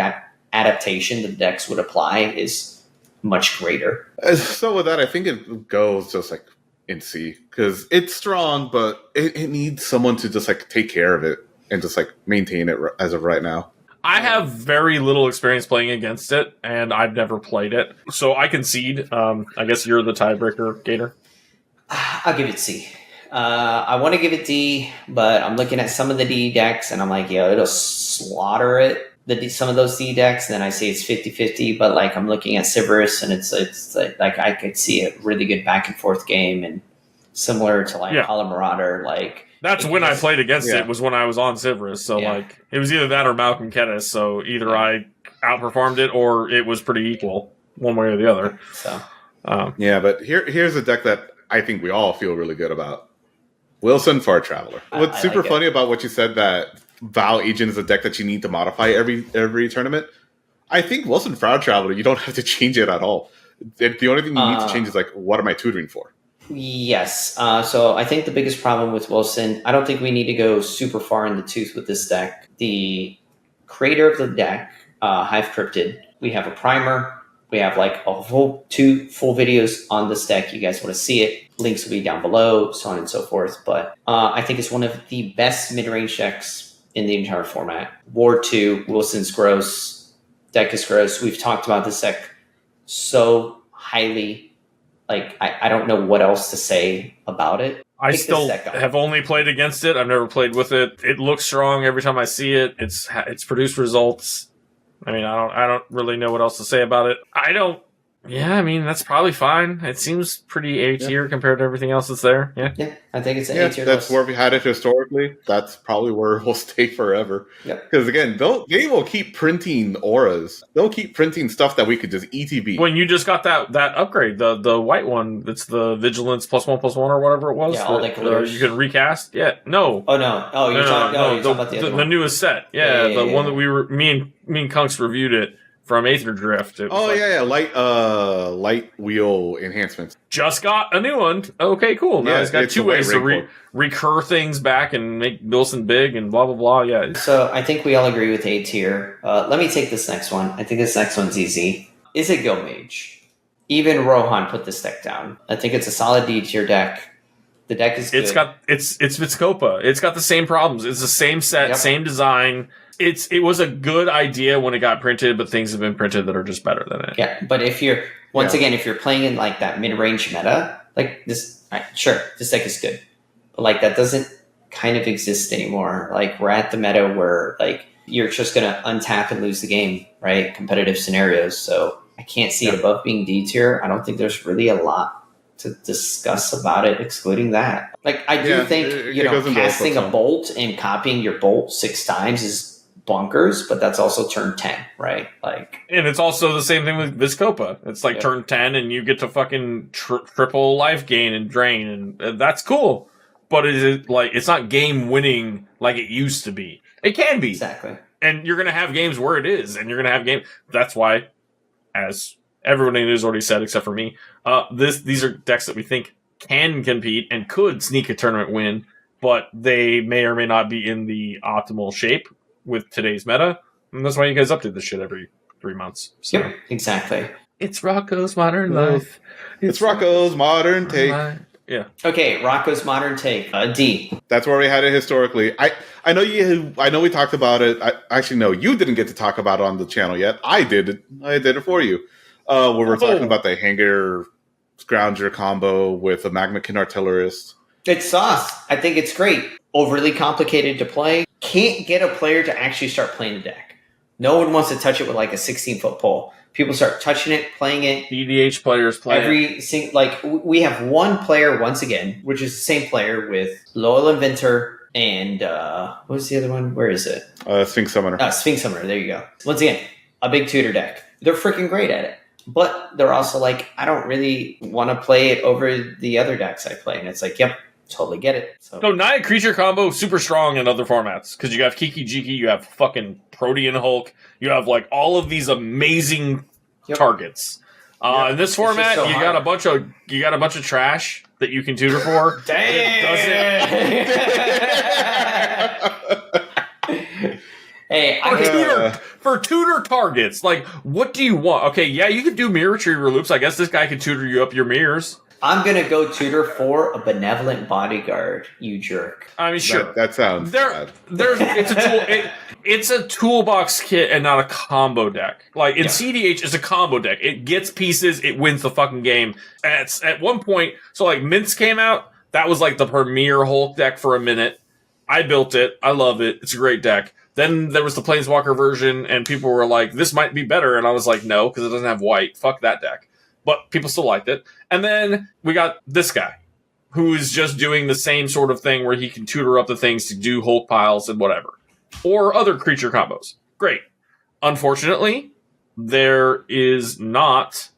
adaptation the decks would apply is much greater. So with that, I think it goes just like in C, because it's strong, but it needs someone to just like take care of it and just like maintain it as of right now. I have very little experience playing against it, and I've never played it, so I concede. I guess you're the tiebreaker, Gator. I'll give it C. I want to give it D, but I'm looking at some of the D decks, and I'm like, it'll slaughter it. Some of those D decks, and then I say it's 50-50, but like I'm looking at Sybaris, and it's like I could see a really good back and forth game, and similar to like Hollow Marauder, like that's when I played against it, was when I was on Sybaris, so like it was either that or Malcolm Kedis, so either I outperformed it or it was pretty equal, one way or the other. So but here's a deck that I think we all feel really good about. Wilson Far Traveler. What's super funny about what you said, that Vhal Agent is a deck that you need to modify every tournament. I think Wilson Far Traveler, you don't have to change it at all. The only thing you need to change is like, what am I tutoring for? Yes. So I think the biggest problem with Wilson, I don't think we need to go super far in the tooth with this deck. The creator of the deck, Hive Cryptid, we have a primer. We have like two full videos on this deck. You guys want to see it. Links will be down below, so on and so forth. But I think it's one of the best mid-range decks in the entire format. War 2, Wilson's gross. Deck is gross. We've talked about this deck so highly. Like, I don't know what else to say about it. I still have only played against it. I've never played with it. It looks strong every time I see it. It's produced results. I mean, I don't really know what else to say about it. I mean, that's probably fine. It seems pretty A tier compared to everything else that's there. Yeah, I think it's A tier. That's where we had it historically. That's probably where it will stay forever. Because again, they will keep printing auras. They'll keep printing stuff that we could just ETB. When you just got that upgrade, the white one, that's the Vigilance +1/+1 or whatever it was. All the colors. You can recast. Yeah, no. Oh no. Oh, you're talking about the other one. The newest set. The one that we were me and Kunks reviewed it. From Aether Drift. Light wheel enhancements. Just got a new one. Okay, cool. Now it's got two ways to recur things back and make Wilson big and blah, blah, blah. Yeah. So I think we all agree with A tier. Let me take this next one. I think this next one's easy. Izzet Guildmage. Even Rohan put this deck down. I think it's a solid D tier deck. The deck is good. It's vizkopa. It's got the same problems. It's the same set, same design. It was a good idea when it got printed, but things have been printed that are just better than it. Yeah, but if you're if you're playing in like that mid-range meta, like this, sure, this deck is good, but like that doesn't kind of exist anymore. Like we're at the meta where like you're just gonna untap and lose the game, right? Competitive scenarios. So I can't see it above being D tier. I don't think there's really a lot to discuss about it, excluding that. Like I do think casting a bolt and copying your bolt 6 times is bonkers, but that's also turn 10, right? Like, and it's also the same thing with vizkopa. It's like turn 10 and you get to fucking triple life gain and drain, and that's cool. But it's not game winning like it used to be. It can be. Exactly. And you're gonna have games where it is, and you're gonna have games. That's why, as everyone has already said except for me, these are decks that we think can compete and could sneak a tournament win, but they may or may not be in the optimal shape with today's meta, and that's why you guys update this shit every 3 months. So. Yep, exactly. It's Rocco's Modern Life. It's Rocco's Modern Take. Yeah. Okay, Rocco's Modern Take. D. That's where we had it historically. I know we talked about it. You didn't get to talk about it on the channel yet. I did it for you. We were talking about the Hanger Scrounger combo with a Magmakin Artillerist. It's sauce. I think it's great. Overly complicated to play. Can't get a player to actually start playing the deck. No one wants to touch it with like a 16-foot pole. People start touching it, playing it. EDH players play it. We have one player once again, which is the same player with Loyal Inventor and what was the other one? Where is it? Sphinx Summoner. Sphinx Summoner. There you go. Once again, a big tutor deck. They're freaking great at it. But they're also like, I don't really want to play it over the other decks I play. And it's like, yep, totally get it. So Naya Creature combo, super strong in other formats. Because you have Kiki Jiki, you have fucking Protean Hulk, you have like all of these amazing targets. In this format, so you got a bunch of trash that you can tutor for. Damn. Hey, for tutor targets, like, what do you want? Okay, yeah, you could do mirror retriever loops. I guess this guy could tutor you up your mirrors. I'm gonna go tutor for a benevolent bodyguard, you jerk. I mean, sure. That sounds bad. It's a toolbox kit and not a combo deck. Like, in CDH, it's a combo deck. It gets pieces, it wins the fucking game. At one point, so like Mints came out, that was like the premier Hulk deck for a minute. I built it. I love it. It's a great deck. Then there was the Planeswalker version, and people were like, this might be better. And I was like, no, because it doesn't have white. Fuck that deck. But people still liked it. And then we got this guy, who is just doing the same sort of thing where he can tutor up the things to do Hulk piles and whatever. Or other creature combos. Great. Unfortunately, there is not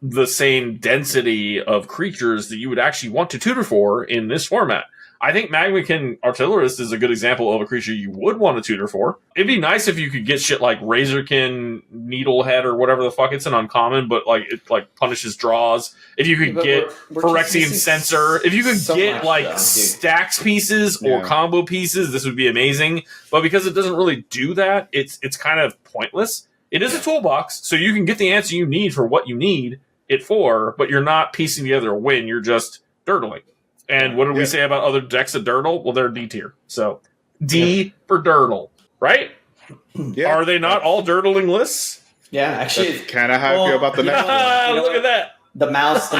the same density of creatures that you would actually want to tutor for in this format. I think Magmakin Artillerist is a good example of a creature you would want to tutor for. It'd be nice if you could get shit like Razorkin, Needlehead, or whatever the fuck. It's an uncommon, but like it like punishes draws. If you could get Phyrexian Censor, if you could get like stacks pieces or combo pieces, this would be amazing. But because it doesn't really do that, it's kind of pointless. It is a toolbox, so you can get the answer you need for what you need it for, but you're not piecing together a win. You're just dirtling. And what did we say about other decks that dirtle? Well, they're D tier. So, D for dirtle, right? Yeah. Are they not all dirtling lists? Yeah, actually, kind of how I feel about the next one. Look at that. The mouse.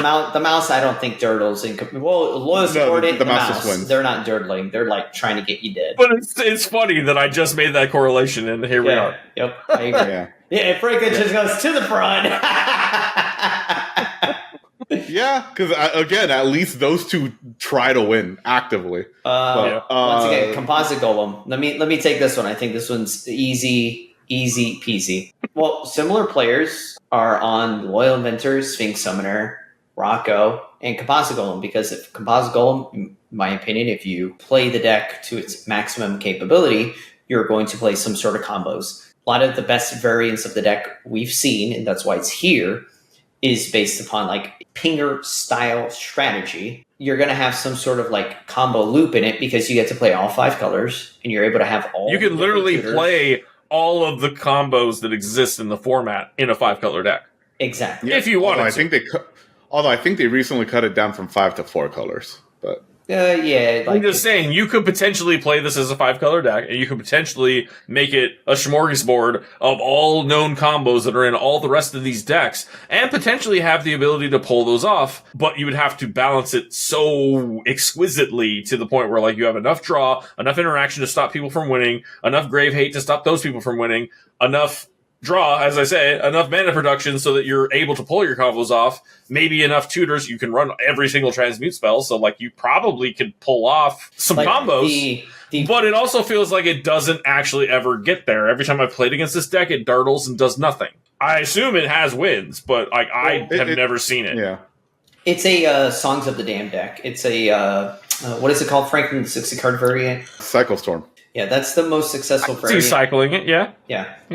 I don't think dirtles. Loyal supported. The mouse just wins. They're not dirtling. They're like trying to get you dead. But it's funny that I just made that correlation, and here we are. Yep. I agree. Yeah, Franklin just goes to the front. Yeah, because again, at least those two try to win actively. Once again, Composite Golem. Let me take this one. I think this one's easy peasy. Well, similar players are on Loyal Inventors, Sphinx Summoner, Rocco, and Composite Golem, because if Composite Golem, in my opinion, if you play the deck to its maximum capability, you're going to play some sort of combos. A lot of the best variants of the deck we've seen, and that's why it's here, is based upon like pinger style strategy. You're going to have some sort of like combo loop in it because you get to play all 5 colors and you're able to have all. You can literally play all of the combos that exist in the format in a 5-color deck. Exactly. If you want. Although I think they recently cut it down from 5 to 4 colors, but. I'm just saying, you could potentially play this as a 5-color deck, and you could potentially make it a smorgasbord of all known combos that are in all the rest of these decks, and potentially have the ability to pull those off, but you would have to balance it so exquisitely to the point where like you have enough draw, enough interaction to stop people from winning, enough grave hate to stop those people from winning, enough draw, as I say, enough mana production so that you're able to pull your combos off, maybe enough tutors, you can run every single transmute spell, so like you probably could pull off some like combos, but it also feels like it doesn't actually ever get there. Every time I've played against this deck, it dartles and does nothing. I assume it has wins, but like I have never seen it. Yeah. It's a Songs of the Damned deck. It's a, what is it called, Franklin? The 60-card variant? Cycle Storm. Yeah, that's the most successful variant. Cycling it, yeah.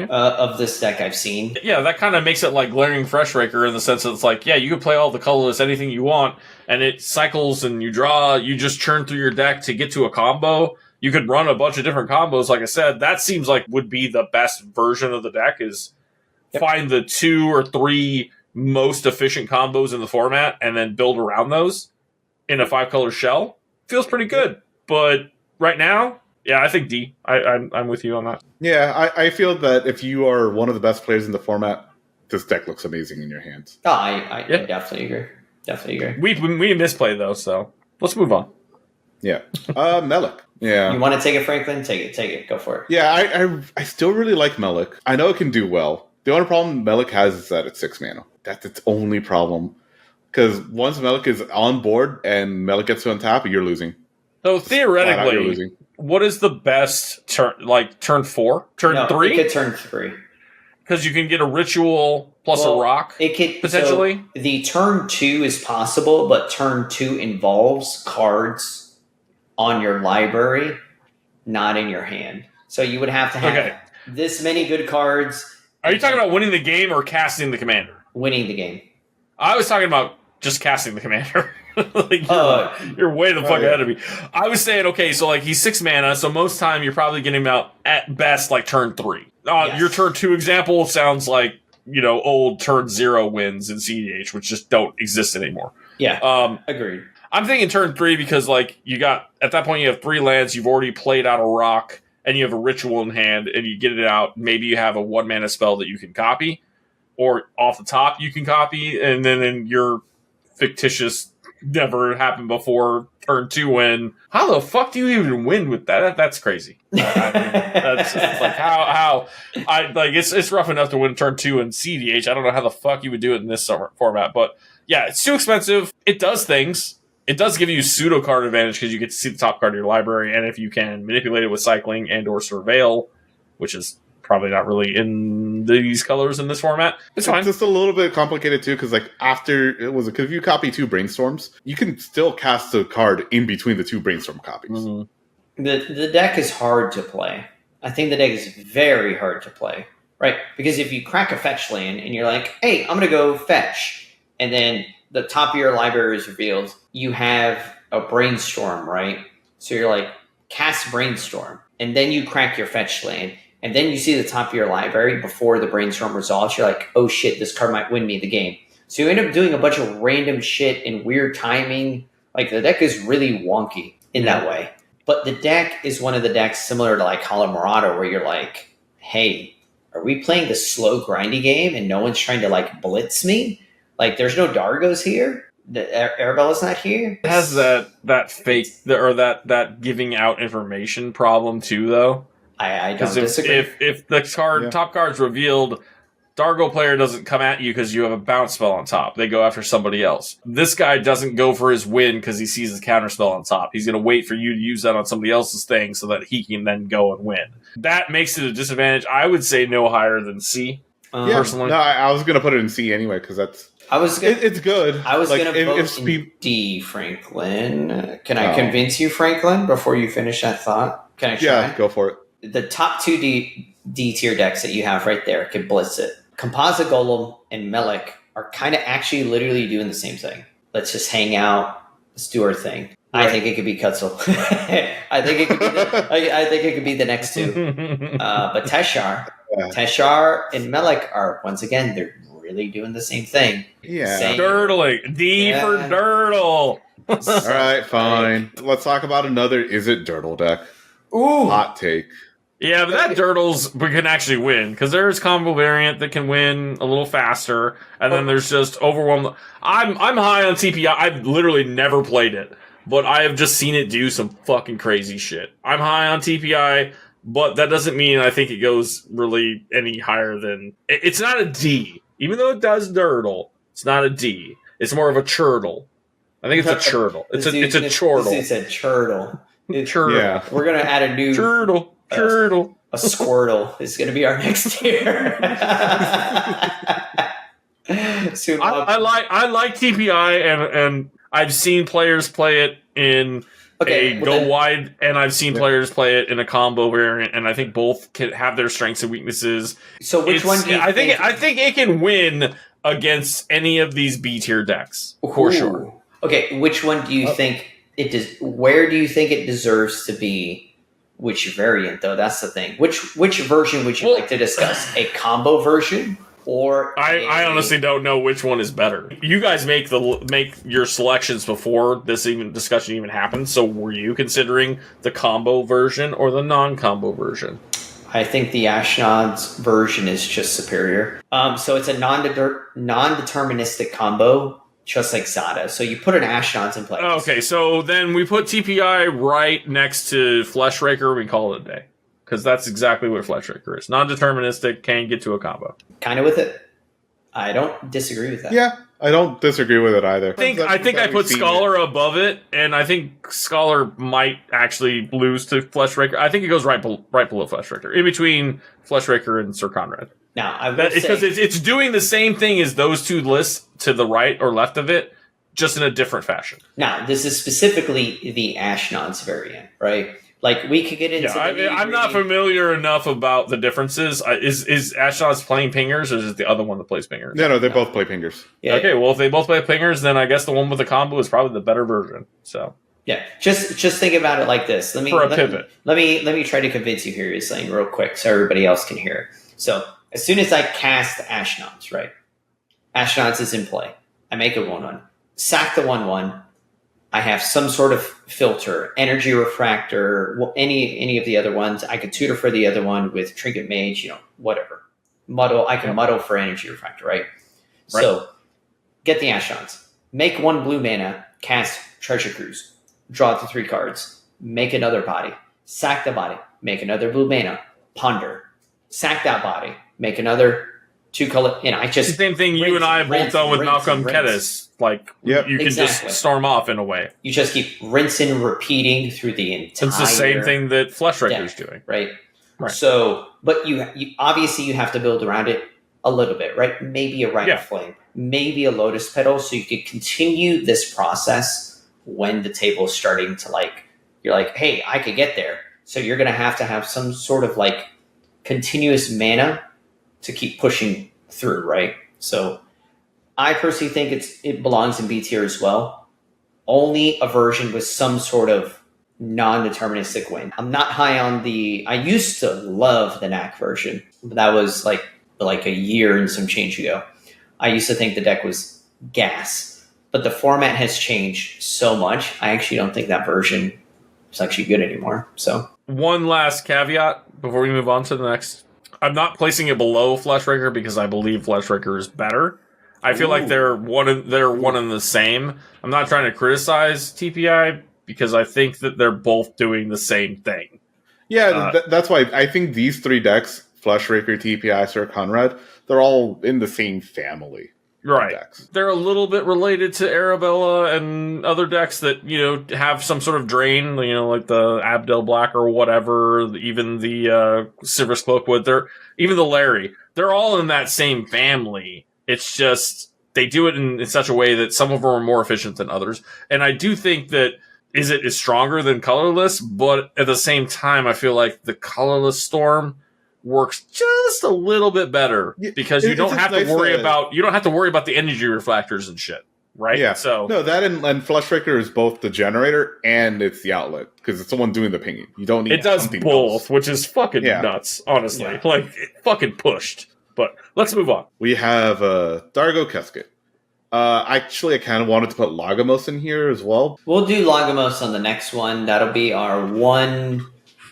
Of this deck I've seen. Yeah, that kind of makes it like Glaring Freshraker in the sense that it's like, yeah, you can play all the colorless, anything you want, and it cycles and you draw, you just churn through your deck to get to a combo. You could run a bunch of different combos, like I said. That seems like would be the best version of the deck, is find the 2 or 3 most efficient combos in the format and then build around those in a 5-color shell. Feels pretty good, but right now, yeah, I think D. I'm with you on that. Yeah, I feel that if you are one of the best players in the format, this deck looks amazing in your hands. Oh, I definitely agree. Definitely agree. We misplay though, so let's move on. Yeah, Melik. Yeah, you want to take it, Franklin? Take it. Go for it. Yeah, I still really like Melik. I know it can do well. The only problem Melik has is that it's 6 mana. That's its only problem. Because once Melik is on board and Melik gets to untap, you're losing. So theoretically, what is the best turn? Like turn 4, turn 3? It could turn 3 because you can get a ritual plus a rock. It could potentially. So the turn 2 is possible, but turn 2 involves cards on your library, not in your hand. So you would have to have this many good cards. Are you talking about winning the game or casting the commander? Winning the game. I was talking about just casting the commander. You're way the fuck ahead of me. I was saying, okay, so like he's 6 mana, so most time you're probably getting him out at best like turn 3. Your turn 2 example sounds like, old turn 0 wins in CDH, which just don't exist anymore. Yeah, agreed. I'm thinking turn 3 because like at that point you have 3 lands, you've already played out a rock, and you have a ritual in hand, and you get it out. Maybe you have a 1 mana spell that you can copy, or off the top you can copy, and then in your fictitious never happened before turn 2 win. How the fuck do you even win with that? That's crazy. That's like how it's rough enough to win turn 2 in CDH. I don't know how the fuck you would do it in this format, but yeah, it's too expensive. It does things. It does give you pseudo card advantage because you get to see the top card of your library, and if you can manipulate it with cycling and or surveil, which is probably not really in these colors in this format. It's fine. It's just a little bit complicated too, because like because if you copy 2 brainstorms, you can still cast a card in between the 2 brainstorm copies. Mm-hmm. The deck is hard to play. I think the deck is very hard to play, right? Because if you crack a fetch land and you're like, hey, I'm going to go fetch, and then the top of your library is revealed, you have a brainstorm, right? So you're like, cast brainstorm, and then you crack your fetch land, and then you see the top of your library before the brainstorm resolves. You're like, oh shit, this card might win me the game. So you end up doing a bunch of random shit in weird timing. Like, the deck is really wonky in that way. But the deck is one of the decks similar to like Hollow Marauder, where you're like, hey, are we playing the slow grindy game and no one's trying to like blitz me? Like, there's no Dargos here? Arabella's not here? It has that fake, or that giving out information problem too, though. I don't disagree. If the top card's revealed, Dargo player doesn't come at you because you have a bounce spell on top. They go after somebody else. This guy doesn't go for his win because he sees his counter spell on top. He's going to wait for you to use that on somebody else's thing so that he can then go and win. That makes it a disadvantage. I would say no higher than C, personally. No, I was going to put it in C anyway because it's good. I was going to vote in D, Franklin. Can I convince you, Franklin, before you finish that thought? Can I try? Yeah, go for it. The top 2 D tier decks that you have right there can blitz it. Composite Golem and Melik are kind of actually literally doing the same thing. Let's just hang out. Let's do our thing. Right. I think it could be Kutzil. I think it could be the next 2. But Teshar and Melik are, once again, they're really doing the same thing. Yeah. Dirtling. D for Dirtle. All right, fine. Let's talk about another Izzet Dirtle deck. Ooh. Hot take. Yeah, but that Dirtles we can actually win, because there's combo variant that can win a little faster, and then there's just overwhelmed. I'm high on TPI. I've literally never played it, but I have just seen it do some fucking crazy shit. I'm high on TPI, but that doesn't mean I think it goes really any higher than... It's not a D. Even though it does Dirtle, it's not a D. It's more of a churtle. I think it's a churtle. It's a chortle. It's a churtle. Churtle. Yeah. We're going to add a new... Churtle. A Squirtle is going to be our next tier. I like TPI, and I've seen players play it in wide, and I've seen players play it in a combo variant, and I think both can have their strengths and weaknesses. So which one do you think? I think it can win against any of these B tier decks for sure. Okay, which one do you think it does? Where do you think it deserves to be? Which variant, though? That's the thing. Which version would you like to discuss? A combo version, or I honestly don't know which one is better. You guys make your selections before this discussion even happened. So were you considering the combo version or the non-combo version? I think the Ashnod's version is just superior. So it's a non-deterministic combo. Just like Zada. So you put an Ashnod's in place. Okay, so then we put TPI right next to Fleshraker, we call it a day. Because that's exactly what Fleshraker is. Non-deterministic, can get to a combo. Kind of with it. I don't disagree with that. Yeah, I don't disagree with it either. I think I put Scholar above it, and I think Scholar might actually lose to Fleshraker. I think it goes right below Fleshraker. In between Fleshraker and Syr Konrad. Now, because it's doing the same thing as those 2 lists to the right or left of it, just in a different fashion. Now, this is specifically the Ashnod's variant, right? Like, we could get into I'm not familiar enough about the differences. Is Ashnod's playing pingers, or is it the other one that plays pingers? No, they both play pingers. Yeah. Okay, well, if they both play pingers, then I guess the one with the combo is probably the better version. So yeah, just think about it like this. Let me try to convince you here, Islane, real quick, so everybody else can hear it. So as soon as I cast Ashnod's, right? Ashnod's is in play. I make a 1/1. Sack the 1/1. I have some sort of filter, energy refractor, any of the other ones. I could tutor for the other one with Trinket Mage, whatever. Muddle. I can muddle for energy refractor, right? So get the Ashnod's. Make 1 blue mana, cast Treasure Cruise. Draw the 3 cards. Make another body. Sack the body. Make another blue mana. Ponder. Sack that body. Make another 2 color. I just the same thing you and I both done with Malcolm Kedis. Like, you can just storm off in a way. You just keep rinsing, repeating through the entire. It's the same thing that Fleshraker's doing, right? So, but you obviously you have to build around it a little bit, right? Maybe a Rite of Flame, maybe a Lotus Petal, so you could continue this process when the table is starting to you're like, hey, I could get there. So you're going to have some sort of continuous mana to keep pushing through, right? So I personally think it belongs in B tier as well. Only a version with some sort of non-deterministic win. I'm not high on I used to love the Knack version, but that was like a year and some change ago. I used to think the deck was gas, but the format has changed so much. I actually don't think that version is actually good anymore. So one last caveat before we move on to the next. I'm not placing it below Fleshraker because I believe Fleshraker is better. I feel like they're one and the same. I'm not trying to criticize TPI because I think that they're both doing the same thing. Yeah, that's why I think these 3 decks, Fleshraker, TPI, Syr Konrad, they're all in the same family. Right. Decks. They're a little bit related to Arabella and other decks that, have some sort of drain, like the Abdel Black or whatever, even the Silver's Cloakwood, even the Larry. They're all in that same family. It's just they do it in such a way that some of them are more efficient than others. And I do think that Izzet is stronger than Colorless, but at the same time, I feel like the Colorless Storm works just a little bit better because you don't have to worry about the energy reflectors and shit, right? Yeah. So no, that and Fleshraker is both the generator and it's the outlet because it's the one doing the pinging. You don't need it does something both, else. which is fucking nuts, honestly. Yeah. Like it fucking pushed. But let's move on. We have Dargo Kesket. I kind of wanted to put Lagomos in here as well. We'll do Lagomos on the next one. That'll be our one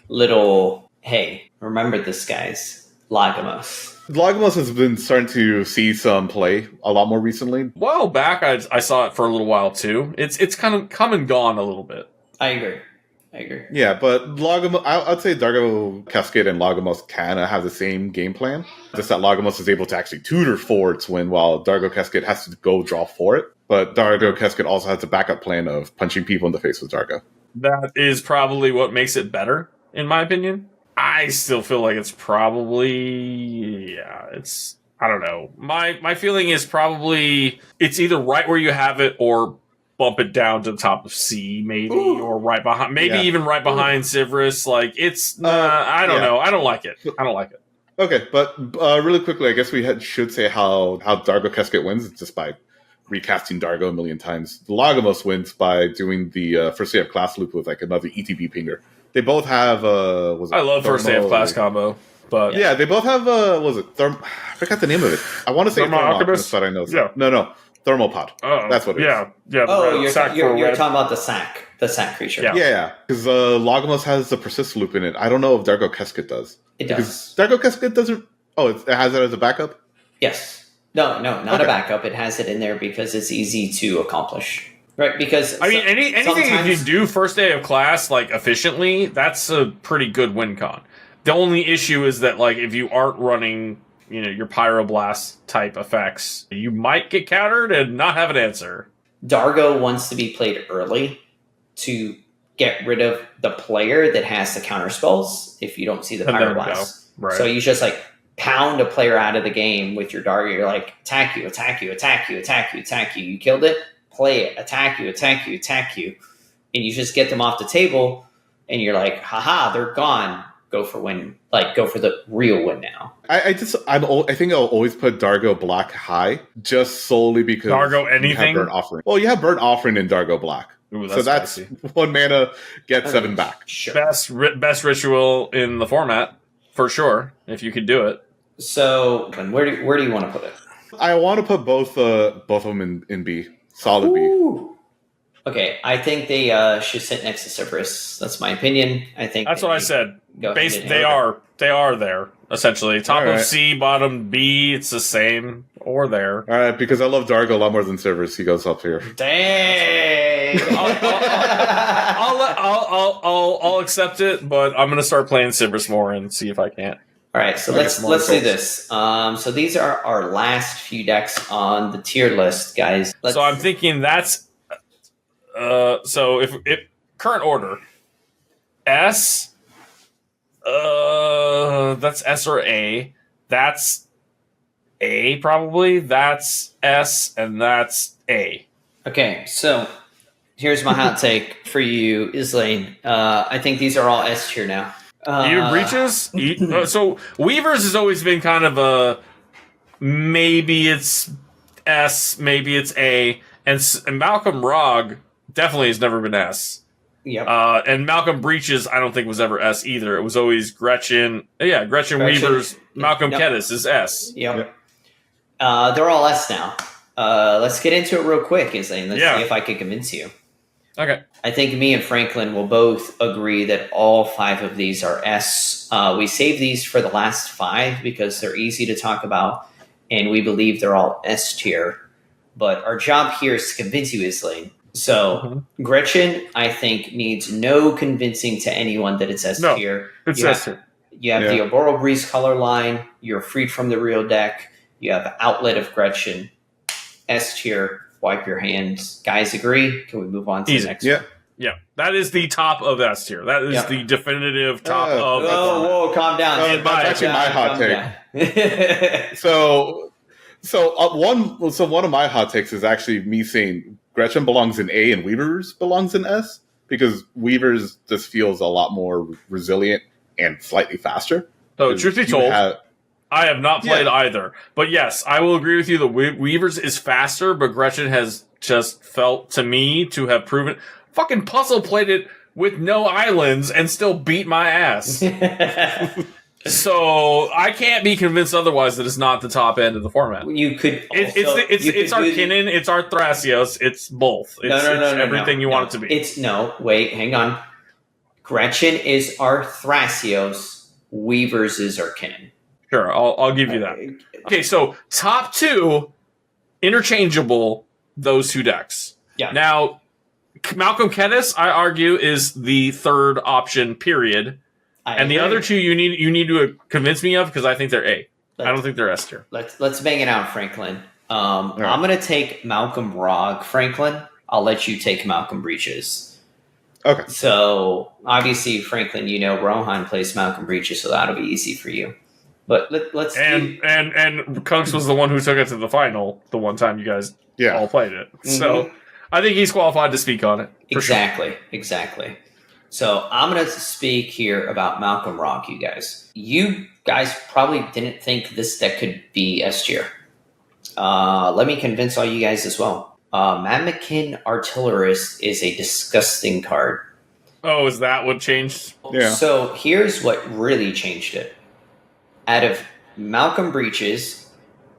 little, hey, remember this, guys. Lagomos. Lagomos has been starting to see some play a lot more recently. A while back, I saw it for a little while too. It's kind of come and gone a little bit. I agree. Yeah, but Lagomos, I'd say Dargo Kesket and Lagomos kind of have the same game plan. Just that Lagomos is able to actually tutor for its win, while Dargo Kesket has to go draw for it. But Dargo Kesket also has a backup plan of punching people in the face with Dargo. That is probably what makes it better, in my opinion. I still feel like it's probably... I don't know. My feeling is probably it's either right where you have it or bump it down to the top of C, maybe, or right behind, even right behind Sivris. Like, it's, I don't know. I don't like it. Okay, but really quickly, I guess we should say how Dargo Kesket wins. It's just by recasting Dargo a million times. Lagomos wins by doing the first day of class loop with another ETB pinger. They both have, I love first day of class combo. But yeah, they both have, I forgot the name of it. I want to say Thermocubus, but I know. Yeah. No. Thermopod. That's what it is. Yeah. You're talking about the sack creature. Yeah. Because Lagomos has the persist loop in it. I don't know if Dargo Kesket does. It does. Dargo Kesket doesn't. Oh, it has it as a backup. Yes. No, not a backup. It has it in there because it's easy to accomplish. Right, because anything you can do first day of class efficiently, that's a pretty good win con. The only issue is that if you aren't running your Pyroblast type effects, you might get countered and not have an answer. Dargo wants to be played early to get rid of the player that has the counter spells if you don't see the Pyroblast. Right. So you just pound a player out of the game with your Dargo. You're attack you, attack you, attack you, attack you, attack you. You killed it, play it, attack you, attack you, attack you. And you just get them off the table. and you're like, haha, they're gone. Go for the real win now. I think I'll always put Dargo Black high, just solely because Dargo anything? You have Burnt Offering. Well, you have Burnt Offering in Dargo Black. Ooh, so that's spicy. 1 mana, get 7 back. Sure. Best ritual in the format, for sure, if you could do it. So, where do you want to put it? I want to put both of them in B. Solid Ooh. B. Okay, I think they should sit next to Cerberus. That's my opinion. I think that's what I said. They are there, essentially. Top right. of C, bottom B, it's the same, or there. All right, because I love Dargo a lot more than Cerberus. He goes up here. Dang! I'll accept it, but I'm going to start playing Cerberus more and see if I can't. All right, so let's do this. So these are our last few decks on the tier list, guys. So I'm thinking that's... so if current order, S... that's S or A. That's A, probably. That's S, and that's A. Okay, so here's my hot take for you, Islane. I think these are all S tier now. Even Breaches? So Weavers has always been kind of a... Maybe it's S, maybe it's A. And Malcolm Rog definitely has never been S. Yep. And Malcolm Breaches, I don't think was ever S either. It was always Gretchen. Yeah, Gretchen Weavers. Malcolm Kedis is S. Yep. They're all S now. Let's get into it real quick, Islane. Let's see if I can convince you. Okay. I think me and Franklin will both agree that all 5 of these are S. We save these for the last 5 because they're easy to talk about, and we believe they're all S tier. But our job here is to convince you, Islane. So, Gretchen, I think, needs no convincing to anyone that it's S tier. It's S tier. You have the Arboreal Breeze color line. You're freed from the real deck. You have Outlet of Gretchen. S tier. Wipe your hands. Guys agree? Can we move on to the next one? Yeah. That is the top of S tier. That is the definitive top of... Whoa, calm down. That's actually my hot take. So one of my hot takes is actually me saying Gretchen belongs in A and Weavers belongs in S, because Weavers just feels a lot more resilient and slightly faster. So, truth be told, I have not played either. But yes, I will agree with you. The Weavers is faster, but Gretchen has just felt to me to have proven... Fucking Puzzle played it with no islands and still beat my ass. So I can't be convinced otherwise that it's not the top end of the format. You could. It's our Kinnan, it's our Thrasios, it's both. It's everything you want it to be. Hang on. Gretchen is our Thrasios. Weavers is our Kinnan. Sure, I'll give you that. Okay, so top 2, interchangeable, those 2 decks. Yeah. Now, Malcolm Kedis, I argue, is the third option, period. And the other 2 you need to convince me of, because I think they're A. I don't think they're S tier. Let's bang it out, Franklin. I'm going to take Malcolm Rog, Franklin. I'll let you take Malcolm Breaches. Okay. So, obviously, Franklin, Rohan plays Malcolm Breaches, so that'll be easy for you. But let's and Kunks was the one who took it to the final the one time you guys all played it. Mm-hmm. So I think he's qualified to speak on it. Exactly. So I'm going to speak here about Malcolm Rog, you guys. You guys probably didn't think this deck could be S tier. Let me convince all you guys as well. Mammakin Artillerist is a disgusting card. Oh, is that what changed? Yeah. So here's what really changed it. Out of Malcolm Breaches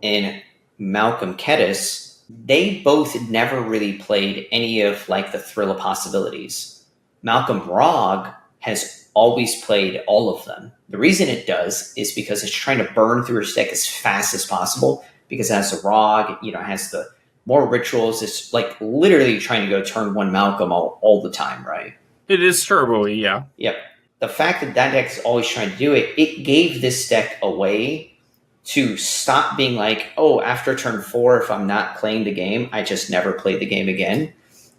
and Malcolm Kedis, they both never really played any of the Thrill of Possibilities. Malcolm Rog has always played all of them. The reason it does is because it's trying to burn through his deck as fast as possible, because it has the Rog, it has the more rituals. It's literally trying to go turn 1 Malcolm all the time, right? It is turbo-y, yeah. Yep. The fact that deck is always trying to do it, it gave this deck a way to stop being after turn 4, if I'm not playing the game, I just never play the game again.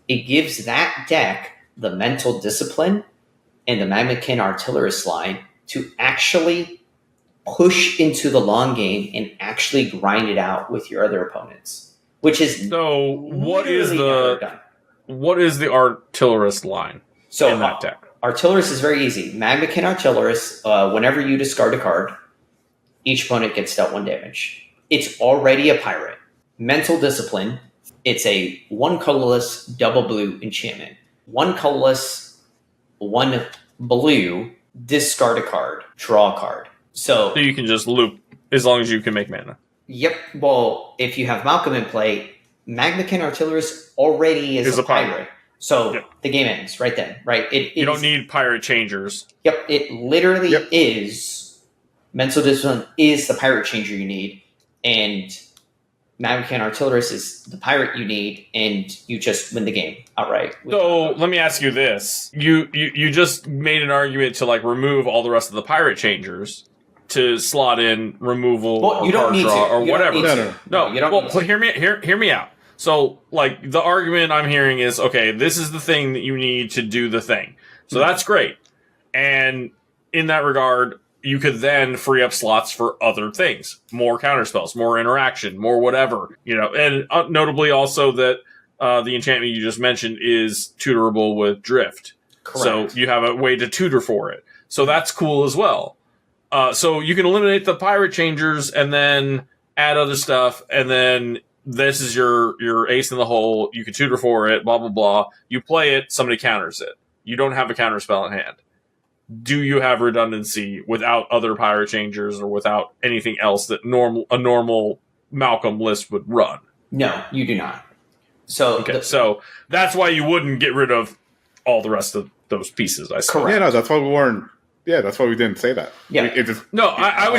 It gives that deck the mental discipline and the Mammakin Artillerist line to actually push into the long game and actually grind it out with your other opponents, which is what is the artillerist line in that deck? Artilleryst is very easy. Magmakin Artilleryst, whenever you discard a card, each opponent gets dealt 1 damage. It's already a pirate. Mental Discipline, it's a 1 colorless, double blue enchantment. 1 colorless, 1 blue, discard a card, draw a card. So you can just loop as long as you can make mana. Yep. Well, if you have Malcolm in play, Magmakin Artilleryst already is a pirate. So the game ends right then, right? You don't need pirate changers. Yep. It literally is. Mental Discipline is the pirate changer you need, and Magmakin Artilleryst is the pirate you need, and you just win the game outright. So let me ask you this: you just made an argument to like remove all the rest of the pirate changers to slot in removal well, or card draw or whatever. No, you don't. Well, hear me out. So, like, the argument I'm hearing is, okay, this is the thing that you need to do the thing. So that's great. And in that regard, you could then free up slots for other things. More counterspells, more interaction, more whatever. And notably also that the enchantment you just mentioned is tutorable with Drift. Correct. So you have a way to tutor for it. So that's cool as well. So you can eliminate the pirate changers and then add other stuff, and then this is your ace in the hole. You can tutor for it, blah, blah, blah. You play it, somebody counters it. You don't have a counter spell in hand. Do you have redundancy without other pirate changers or without anything else that a normal Malcolm list would run? No, you do not. So so that's why you wouldn't get rid of all the rest of those pieces, I suppose. Correct. Yeah, no, that's why we weren't. Yeah, that's why we didn't say that. Yeah, I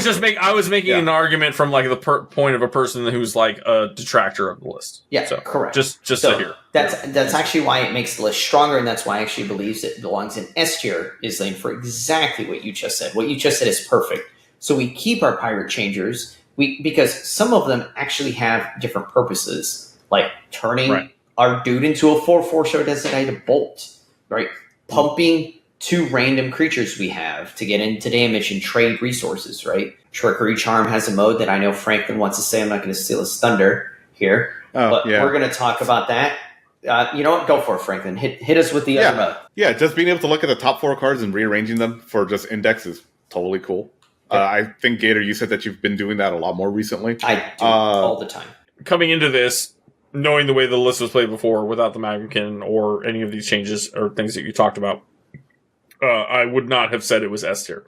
was making an argument from like the point of a person who's like a detractor of the list. Yeah, so, correct. Just so to hear. That's actually why it makes the list stronger, and that's why I actually believes it belongs in S tier. Is Lane for exactly what you just said. What you just said is perfect. So we keep our pirate changers because some of them actually have different purposes, like turning our dude into a 4/4 so it doesn't need a bolt, right? Pumping 2 random creatures we have to get into damage and trade resources, right? Trickery Charm has a mode that I know Franklin wants to say. I'm not going to steal his thunder here, but we're going to talk about that. You know what? Go for it, Franklin. Hit us with the other mode. Yeah, just being able to look at the top 4 cards and rearranging them for just index is totally cool. Yep. I think, Gator, you said that you've been doing that a lot more recently. I do all the time. Coming into this, knowing the way the list was played before without the Magmakin or any of these changes or things that you talked about, I would not have said it was S tier.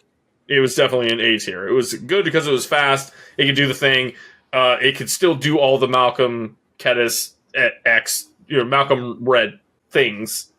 It was definitely an A tier. It was good because it was fast. It could do the thing. It could still do all the Malcolm Kedis X, Malcolm Red things,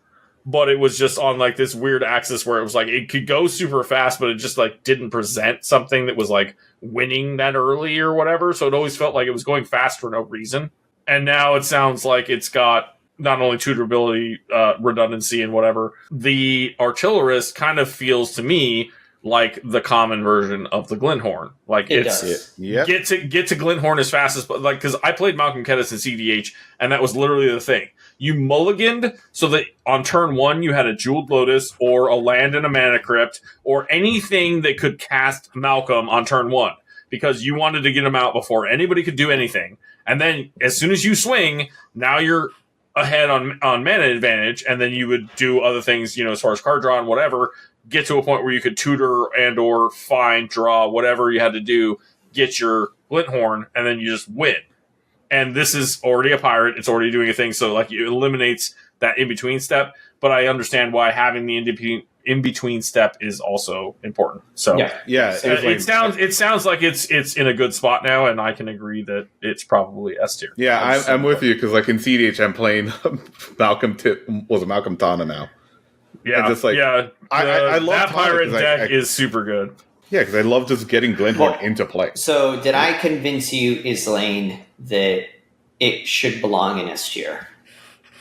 but it was just on like this weird axis where it was like it could go super fast, but it just like didn't present something that was like winning that early or whatever. So it always felt like it was going fast for no reason. And now it sounds like it's got not only tutorability, redundancy, and whatever. The Artillerist kind of feels to me like the common version of the Glinthorn. Like get to Glinthorn as fast as because I played Malcolm Kedis in CDH, and that was literally the thing. You mulliganed so that on turn 1 you had a Jeweled Lotus or a land and a Mana Crypt or anything that could cast Malcolm on turn 1 because you wanted to get him out before anybody could do anything. And then as soon as you swing, now you're ahead on mana advantage, and then you would do other things, as far as card draw and whatever, get to a point where you could tutor and or find, draw, whatever you had to do, get your Glinthorn, and then you just win. And this is already a pirate, it's already doing a thing, so like it eliminates that in-between step, but I understand why having the in-between step is also important. So it sounds like it's in a good spot now, and I can agree that it's probably S tier. Yeah, I'm with you because like in CDH I'm playing Malcolm Tana now. Yeah, just like I love that pirate deck is super good. Yeah, because I love just getting Glinthorn into play. So did I convince you, Islane, that it should belong in S tier?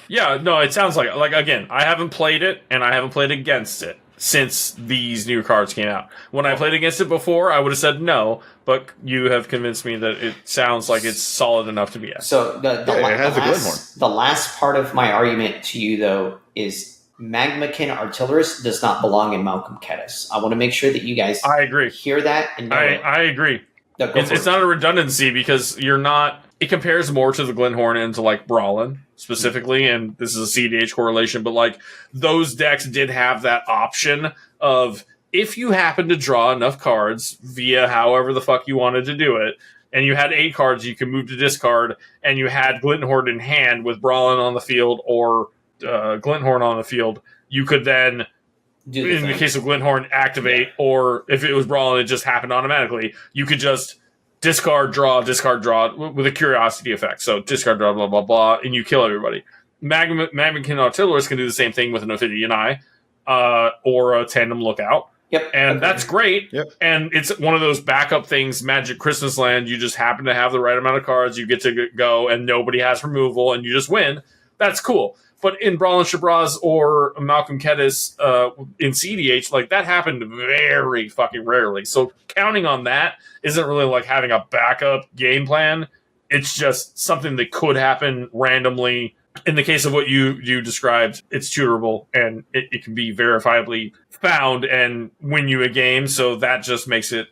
Yeah, no, it sounds like again, I haven't played it, and I haven't played against it since these new cards came out. When I played against it before, I would have said no, but you have convinced me that it sounds like it's solid enough to be S. So the last part of my argument to you, though, is Magmakin Artillerist does not belong in Malcolm Kedis. I want to make sure that you guys hear that. And I agree. It's not a redundancy because you're not... It compares more to the Glinthorn and to like Brawlin. specifically, and this is a CDH correlation, but like those decks did have that option of if you happen to draw enough cards via however the fuck you wanted to do it, and you had 8 cards you can move to discard, and you had Glinthorn in hand with Brawlin on the field or Glinthorn on the field, you could then, in the case of Glinthorn, activate, or if it was Brawlin, it just happened automatically. You could just discard, draw with a curiosity effect. So discard, draw, blah, blah, blah, and you kill everybody. Magmakin Artillerists can do the same thing with an Ophidian Eye or a Tandem Lookout. Yep. And that's great. Yep. And it's one of those backup things, Magic Christmas Land. You just happen to have the right amount of cards. You get to go, and nobody has removal, and you just win. That's cool. But in Brawl and Shabraz or Malcolm Kedis in CDH, like that happened very fucking rarely. So counting on that isn't really like having a backup game plan. It's just something that could happen randomly. In the case of what you described, it's tutorable, and it can be verifiably found and win you a game. So that just makes it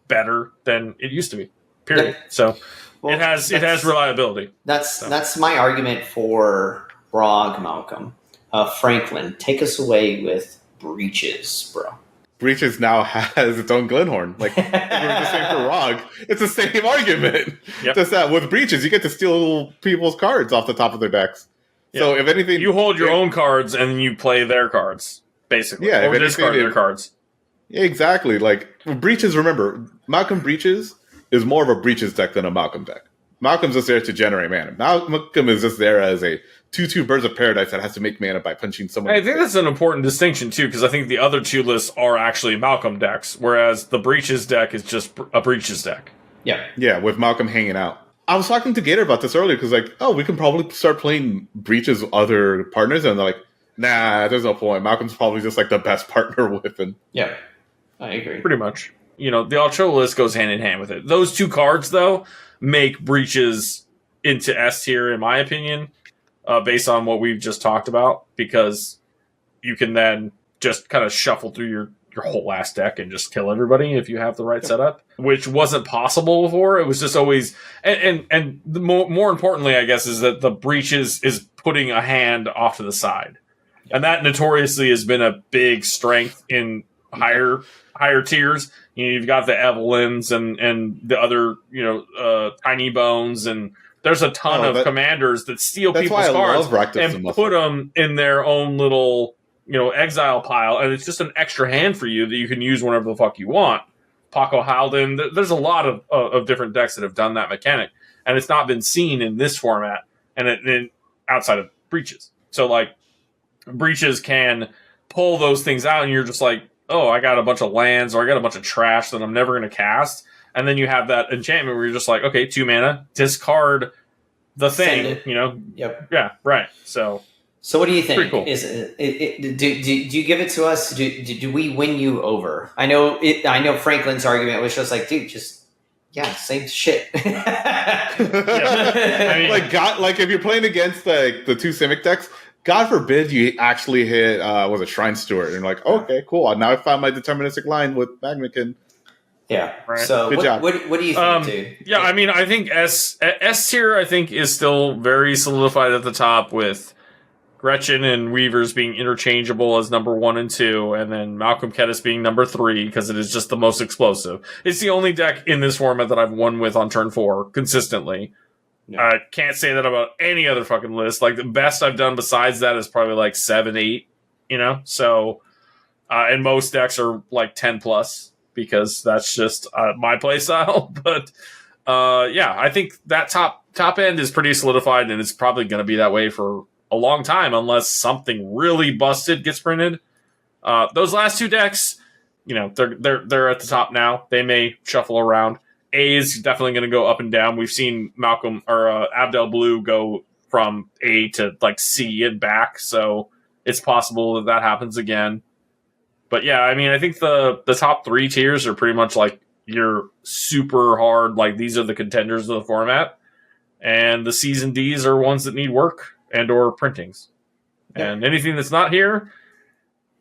better than it used to be. Period. Yep. So Well, it has reliability. That's my argument for Brog, Malcolm. Franklin, take us away with Breaches, bro. Breaches now has its own Glenhorn. Like, we were just saying for Rog, it's the same argument. Yep. Just that with Breaches, you get to steal people's cards off the top of their decks. Yep. So if anything, You hold your own cards and you play their cards, basically. Yeah, Or if discard anything, their cards. Yeah, exactly. Like Breaches, remember, Malcolm Breaches is more of a Breaches deck than a Malcolm deck. Malcolm's just there to generate mana. Malcolm is just there as a 2/2 Birds of Paradise that has to make mana by punching someone. I think that's an important distinction, too, because I think the other two lists are actually Malcolm decks, whereas the Breaches deck is just a Breaches deck. Yeah. Yeah, with Malcolm hanging out. I was talking to Gator about this earlier because, like, we can probably start playing Breaches with other partners, and they're like, nah, there's no point. Malcolm's probably just like the best partner with him. Yeah. I agree. Pretty much. The Ultra list goes hand in hand with it. Those two cards, though, make Breaches into S tier, in my opinion, based on what we've just talked about, because you can then just kind of shuffle through your whole ass deck and just kill everybody if you have the right setup, which wasn't possible before. It was just always, and the more importantly, I guess, is that the Breaches is putting a hand off to the side, and that notoriously has been a big strength in higher tiers. You've got the Evelyns and the other, Tiny Bones, and there's a ton of commanders that steal people's cards and put them in their own little, exile pile, and it's just an extra hand for you that you can use whenever the fuck you want. Paco Halden, there's a lot of different decks that have done that mechanic, and it's not been seen in this format and outside of Breaches. So, like, Breaches can pull those things out, and you're just like, oh, I got a bunch of lands, or I got a bunch of trash that I'm never going to cast. And then you have that enchantment where you're just like, okay, 2 mana, discard the thing, Yep. Yeah, right. So what do you think? Pretty cool. Do you give it to us? Do we win you over? I know Franklin's argument was just like, dude, same shit. Yeah. I mean, like if you're playing against the two Simic decks, God forbid you actually hit Shrine Steward, and you're like, okay, cool. Now I found my deterministic line with Magmakin. Yeah. Right. So Good job. What do you think, dude? Yeah, I mean, I think S tier, I think, is still very solidified at the top, with Gretchen and Weavers being interchangeable as number 1 and 2, and then Malcolm Kedis being number 3 because it is just the most explosive. It's the only deck in this format that I've won with on turn 4 consistently. Yeah. I can't say that about any other fucking list. Like, the best I've done besides that is probably like 7, 8, So, and most decks are like 10 plus because that's just my play style. But I think that top end is pretty solidified, and it's probably going to be that way for a long time unless something really busted gets printed. Those last 2 decks, they're at the top now. They may shuffle around. A is definitely going to go up and down. We've seen Malcolm or Abdel Blue go from A to like C and back, so it's possible that happens again. But yeah, I mean, I think the top 3 tiers are pretty much like your super hard, like these are the contenders of the format, and the C's and D's are ones that need work and or printings. Yeah. And anything that's not here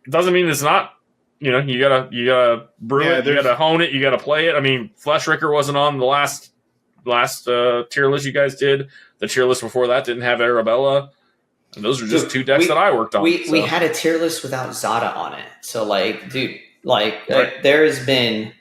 doesn't mean it's not. You gotta brew it, you gotta hone it, you gotta play it. I mean, Fleshricker wasn't on the last last tier list you guys did. The tier list before that didn't have Arabella. And those are just two decks that I worked on. We had a tier list without Zada on it. So, like, dude, like, Right. there has been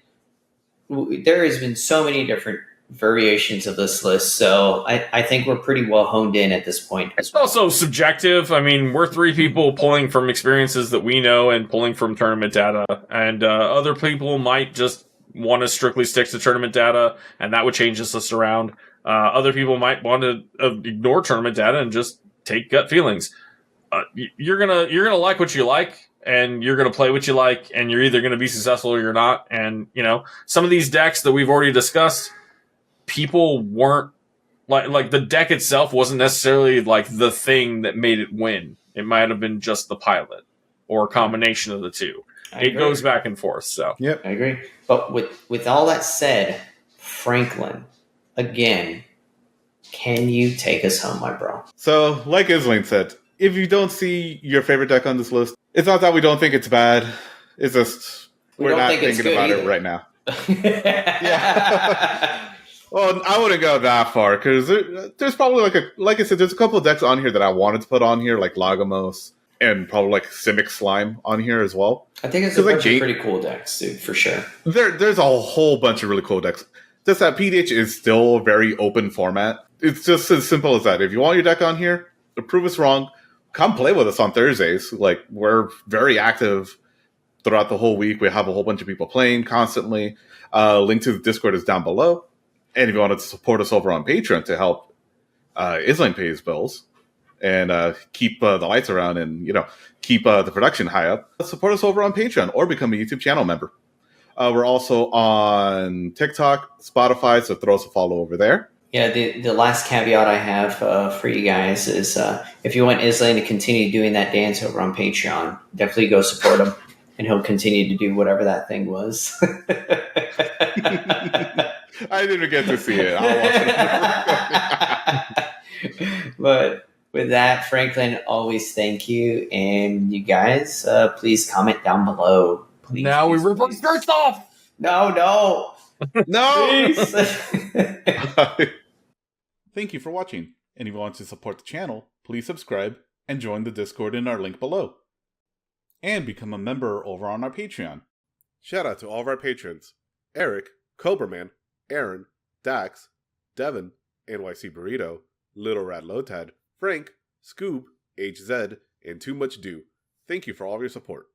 so many different variations of this list. So I think we're pretty well honed in at this point. It's also subjective. I mean, we're three people pulling from experiences that we know and pulling from tournament data. And other people might just want to strictly stick to tournament data, and that would change this list around. Other people might want to ignore tournament data and just take gut feelings. You're gonna like what you like, and you're gonna play what you like, and you're either gonna be successful or you're not. And some of these decks that we've already discussed, people weren't like the deck itself wasn't necessarily like the thing that made it win. It might have been just the pilot or a combination of the two. It goes back and forth. So Yep, I agree. But with all that said, Franklin, again, can you take us home, my bro? So, like Islane said, if you don't see your favorite deck on this list, it's not that we don't think it's bad. It's just we're not thinking about it right now. Yeah. Well, I wouldn't go that far because there's probably like I said, there's a couple of decks on here that I wanted to put on here, like Lagomos and probably like Simic Slime on here as well. I think it's a bunch of pretty cool decks, dude, for sure. There's a whole bunch of really cool decks. Just that PDH is still a very open format. It's just as simple as that. If you want your deck on here, to prove us wrong, come play with us on Thursdays. Like, we're very active throughout the whole week. We have a whole bunch of people playing constantly. Link to the Discord is down below. And if you wanted to support us over on Patreon to help Islane pay his bills and keep the lights around and, keep the production high up, support us over on Patreon or become a YouTube channel member. We're also on TikTok, Spotify, so throw us a follow over there. Yeah, the last caveat I have for you guys is if you want Islane to continue doing that dance over on Patreon, definitely go support him, and he'll continue to do whatever that thing was. I didn't get to see it. But with that, Franklin, always thank you. And you guys, please comment down below. Please, now we rip our skirts off. No. Thank you for watching. And if you want to support the channel, please subscribe and join the Discord in our link below. And become a member over on our Patreon. Shout out to all of our patrons: Eric, Cobraman, Aaron, Dax, Devin, NYC Burrito, Little Rat Lotad, Frank, Scoob, HZ, and Too Much Do. Thank you for all of your support.